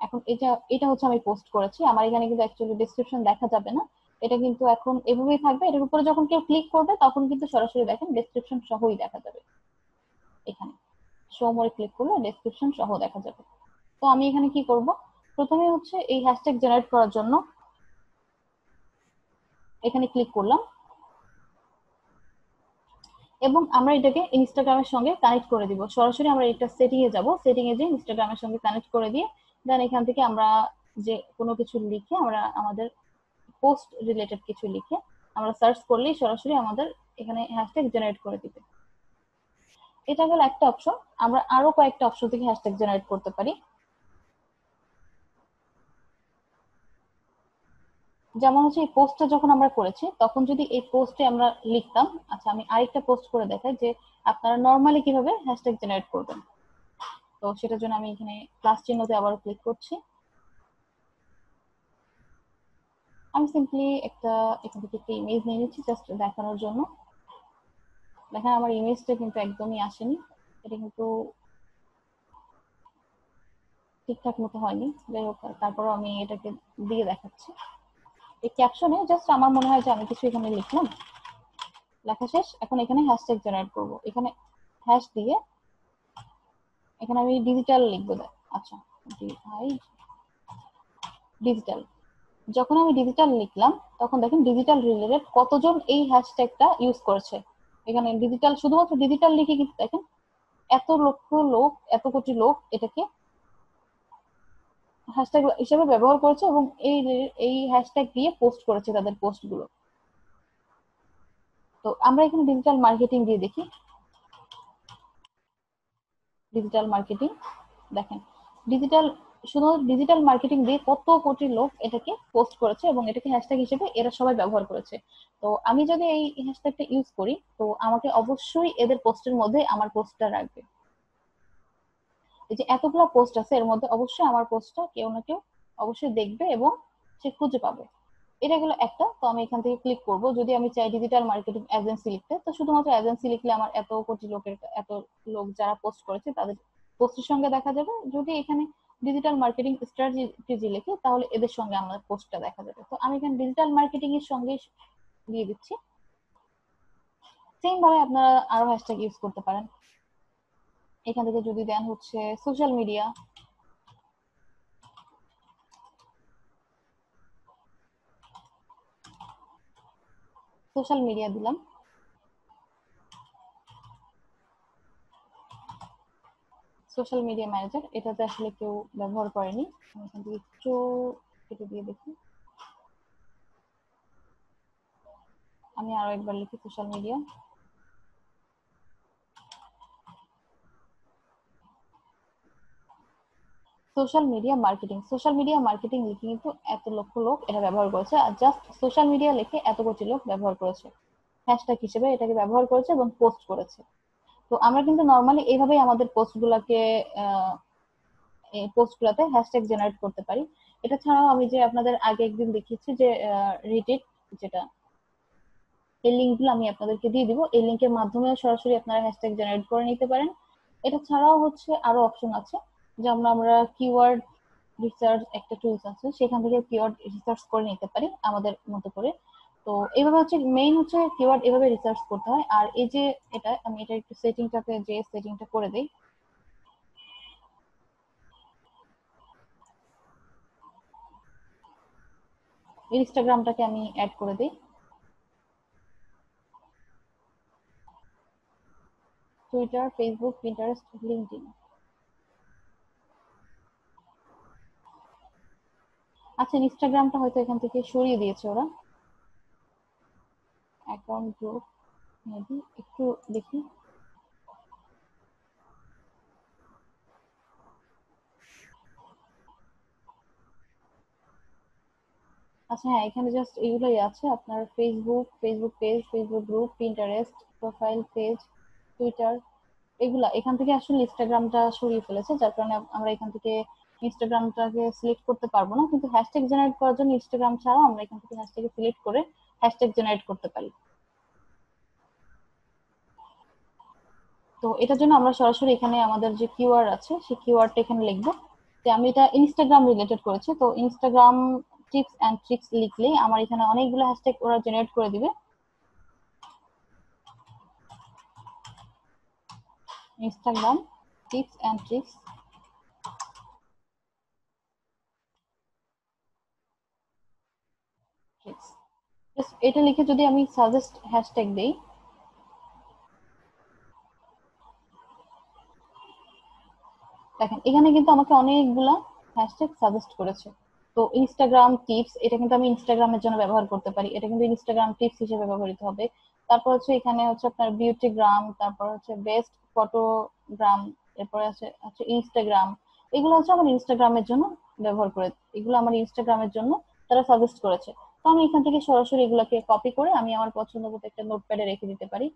এখন এটা হচ্ছে আমি পোস্ট করেছি। আমার এখানে কিন্তু অ্যাকচুয়ালি ডেসক্রিপশন দেখা যাবে না, এটা কিন্তু এখন এভাবেই থাকবে। এটার উপরে যখন কেউ ক্লিক করবে তখন কিন্তু সরাসরি দেখেন ডেসক্রিপশন সহই দেখা যাবে। এখানে শো মোরে ক্লিক করলে ডেসক্রিপশন সহ দেখা যাবে। তো আমি এখানে কি করব, প্রথমে হচ্ছে এই হ্যাশট্যাগ জেনারেট করার জন্য এখানে ক্লিক করলাম এবং আমরা এটাকে ইনস্টাগ্রামের সঙ্গে কানেক্ট করে দিব। সরাসরি আমরা এটা সেটিং এ যাব, সেটিং এ যে ইনস্টাগ্রামের সঙ্গে কানেক্ট করে দিয়ে দেন এখান থেকে আমরা যে কোনো কিছু লিখে, আমরা আমাদের পোস্ট রিলেটেড কিছু লিখে আমরা সার্চ করলেই সরাসরি আমাদের এখানে হ্যাশট্যাগ জেনারেট করে দিবে। এটা হলো একটা অপশন। আমরা আরো কয়েকটা অপশন থেকে হ্যাশট্যাগ জেনারেট করতে পারি। যেমন হচ্ছে এই পোস্টটা যখন আমরা করেছি তখন যদি এই পোস্টে আমরা লিখতাম, আচ্ছা আমি আরেকটা পোস্ট করে দেখাই যে আপনারা নর্মালি কিভাবে হ্যাশট্যাগ জেনারেট করবেন। তো সেটার জন্য আমি এখানে প্লাস চিহ্নতে আবার ক্লিক করছি। আমি সিম্পলি এখান থেকে একটা ইমেজ নিয়ে নিচ্ছি জাস্ট দেখানোর জন্য। দেখেন আমার ইমেজটা কিন্তু একদমই আসেনি, এটা কিন্তু ঠিকঠাক মতো হয়নি। যাই হোক, তারপরও আমি এটাকে দিয়ে দেখাচ্ছি। এই ক্যাপশনে জাস্ট আমার মনে হয় যে আমি কিছু এখানে লিখলাম, লেখা শেষ। এখন এখানে হ্যাশট্যাগ জেনারেট করব। এখানে হ্যাশ দিয়ে এখানে আমি ডিজিটাল লিখবো। আচ্ছা, ডিজিটাল। যখন আমি ডিজিটাল লিখলাম তখন দেখেন ডিজিটাল রিলেটেড কতজন এই হ্যাশট্যাগটা ইউজ করেছে। এখানে ডিজিটাল, শুধুমাত্র ডিজিটাল লিখে কিন্তু দেখেন এত লক্ষ লোক, এত কোটি লোক এটাকে হ্যাশট্যাগ হিসেবে ব্যবহার করেছে এবং এই হ্যাশট্যাগ দিয়ে পোস্ট করেছে তাদের পোস্ট গুলো। তো আমরা এখানে ডিজিটাল মার্কেটিং দিয়ে দেখি। ডিজিটাল মার্কেটিং, দেখেন ডিজিটাল, শুধুমাত্র ডিজিটাল মার্কেটিং দিয়ে কত কোটি লোক এটাকে পোস্ট করেছে এবং এটাকে হ্যাশট্যাগ হিসেবে এরা সবাই ব্যবহার করেছে। তো আমি যদি এই হ্যাশট্যাগটা ইউজ করি তো আমাকে অবশ্যই এদের পোস্টের মধ্যে আমার পোস্টটা রাখবে। এই যে এতগুলো পোস্ট আছে এর মধ্যে অবশ্যই আমার পোস্টটা কেউ না কেউ অবশ্যই দেখবে এবং সে খুঁজে পাবে। এটা হলো একটা। তো আমি এখান থেকে ক্লিক করব। যদি আমি চাই ডিজিটাল মার্কেটিং এজেন্সি লিখতে, তো শুধুমাত্র এজেন্সি লিখলে আমার এত কোটি লোকের, এত লোক যারা পোস্ট করেছে তাদের পোস্টের সঙ্গে দেখা যাবে। যদি এখানে ডিজিটাল মার্কেটিং স্ট্র্যাটেজি লিখি তাহলে এদের সঙ্গে আমার পোস্টটা দেখা যাবে। তো আমি এখানে ডিজিটাল মার্কেটিং এর সঙ্গে দিয়ে দিচ্ছি। সেম ভাবে আপনারা আরো হ্যাশট্যাগ ইউজ করতে পারেন। এখান থেকে যদি দেন হচ্ছে সোশ্যাল মিডিয়া, সোশ্যাল মিডিয়া দিলাম। সোশ্যাল মিডিয়া ম্যানেজার এটাতে আসলে কেউ ব্যবহার করেনি, আমি এখান থেকে একটু কেটে দিয়ে দেখি। আমি আরো একবার লিখি social media. Social media marketing, social media marketing লিখে কিন্তু এত লক্ষ লোক এটা ব্যবহার করেছে, আর জাস্ট সোশ্যাল মিডিয়া লিখে এত কোটি লোক ব্যবহার করেছে, হ্যাশট্যাগ হিসেবে এটাকে ব্যবহার করেছে এবং পোস্ট করেছে। তো আমরা কিন্তু নর্মালি এইভাবেই আমাদের পোস্ট গুলাতে হ্যাশট্যাগ জেনারেট করতে পারি। এটা ছাড়াও আমি যে আপনাদের আগে একদিন দেখিয়েছি যে রিটিট, যেটা এই লিঙ্ক গুলো আমি আপনাদেরকে দিয়ে দিব, এই লিঙ্কের মাধ্যমে সরাসরি আপনারা হ্যাশট্যাগ জেনারেট করে নিতে পারেন। এটা ছাড়াও হচ্ছে আরো অপশন আছে, যেমন আমরা কিওয়ার্ড রিসার্চ একটা টুলস আছে, সেখান থেকে কিওয়ার্ড রিসার্চ করে নিতে পারি আমাদের মতো করে। তো এইভাবে হচ্ছে মেইন হচ্ছে কিওয়ার্ড এভাবে রিসার্চ করতে হয়। আর এই যে এটা আমি এটা একটু সেটিংটাতে যে সেটিংটা করে দেই, ইনস্টাগ্রামটাকে আমি অ্যাড করে দিই, টুইটার, ফেসবুক, পিন্টারেস্ট, লিঙ্কডইন। আচ্ছা, ইনস্টাগ্রামটা হয়তো এখান থেকে সরিয়ে দিয়েছে ওরা, অ্যাকাউন্ট গ্রুপ। মেবি একটু দেখি। আচ্ছা হ্যাঁ, এখানে জাস্ট এগুলোই আছে আপনার Facebook, Facebook page, Facebook group, Pinterest, profile page, Twitter, এগুলা। এখান থেকে আসলে ইনস্টাগ্রামটা সরিয়ে ফেলেছে, যার কারণে আমরা এখান থেকে ইনস্টাগ্রামটাকে সিলেক্ট করতে পারবো না, কিন্তু হ্যাশট্যাগ জেনারেট করার জন্য ইনস্টাগ্রাম ছাড়াও আমরা এখান থেকে হ্যাশট্যাগ সিলেক্ট করে হ্যাশট্যাগ জেনারেট করতে পারি। তো এটার জন্য আমরা সরাসরি এখানে আমাদের যে কিওয়ার্ড আছে সেই কিওয়ার্ডটা এখানে লিখবো, যে আমি এটা ইনস্টাগ্রাম রিলেটেড করেছি, তো ইনস্টাগ্রাম টিপস এন্ড ট্রিক্স লিখলেই আমার এখানে অনেকগুলো হ্যাশট্যাগ ওরা জেনারেট করে দিবে। Instagram tips and tricks, tricks, এটা লিখে যদি আমি সাজেস্ট হ্যাশট্যাগ দেই, দেখেন এখানে কিন্তু আমাকে অনেকগুলা হ্যাশট্যাগ সাজেস্ট করেছে। তো ইনস্টাগ্রাম টিপস, এটা কিন্তু আমি ইনস্টাগ্রামের জন্য ব্যবহার করতে পারি, এটা কিন্তু ইনস্টাগ্রাম টিপস হিসেবে ব্যবহৃত হবে। তারপর হচ্ছে এখানে হচ্ছে আপনার বিউটিগ্রাম, তারপর হচ্ছে বেস্ট ফটোগ্রাম, এরপরে আছে হচ্ছে ইনস্টাগ্রাম। এগুলো হচ্ছে আমার ইনস্টাগ্রামের জন্য ব্যবহার করে, এগুলো আমার ইনস্টাগ্রামের জন্য তারা সাজেস্ট করেছে। তো আমি এখান থেকে সরাসরি এগুলোকে কপি করে আমি আমার পছন্দ মতো একটা নোটপ্যাডে রেখে দিতে পারি।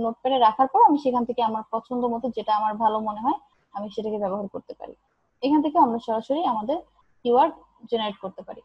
নোটপ্যাডে রাখার পর আমি সেখান থেকে আমার পছন্দ মতো যেটা আমার ভালো মনে হয় আমি সেটাকে ব্যবহার করতে পারি। এখান থেকে আমরা সরাসরি আমাদের কিওয়ার্ড জেনারেট করতে পারি।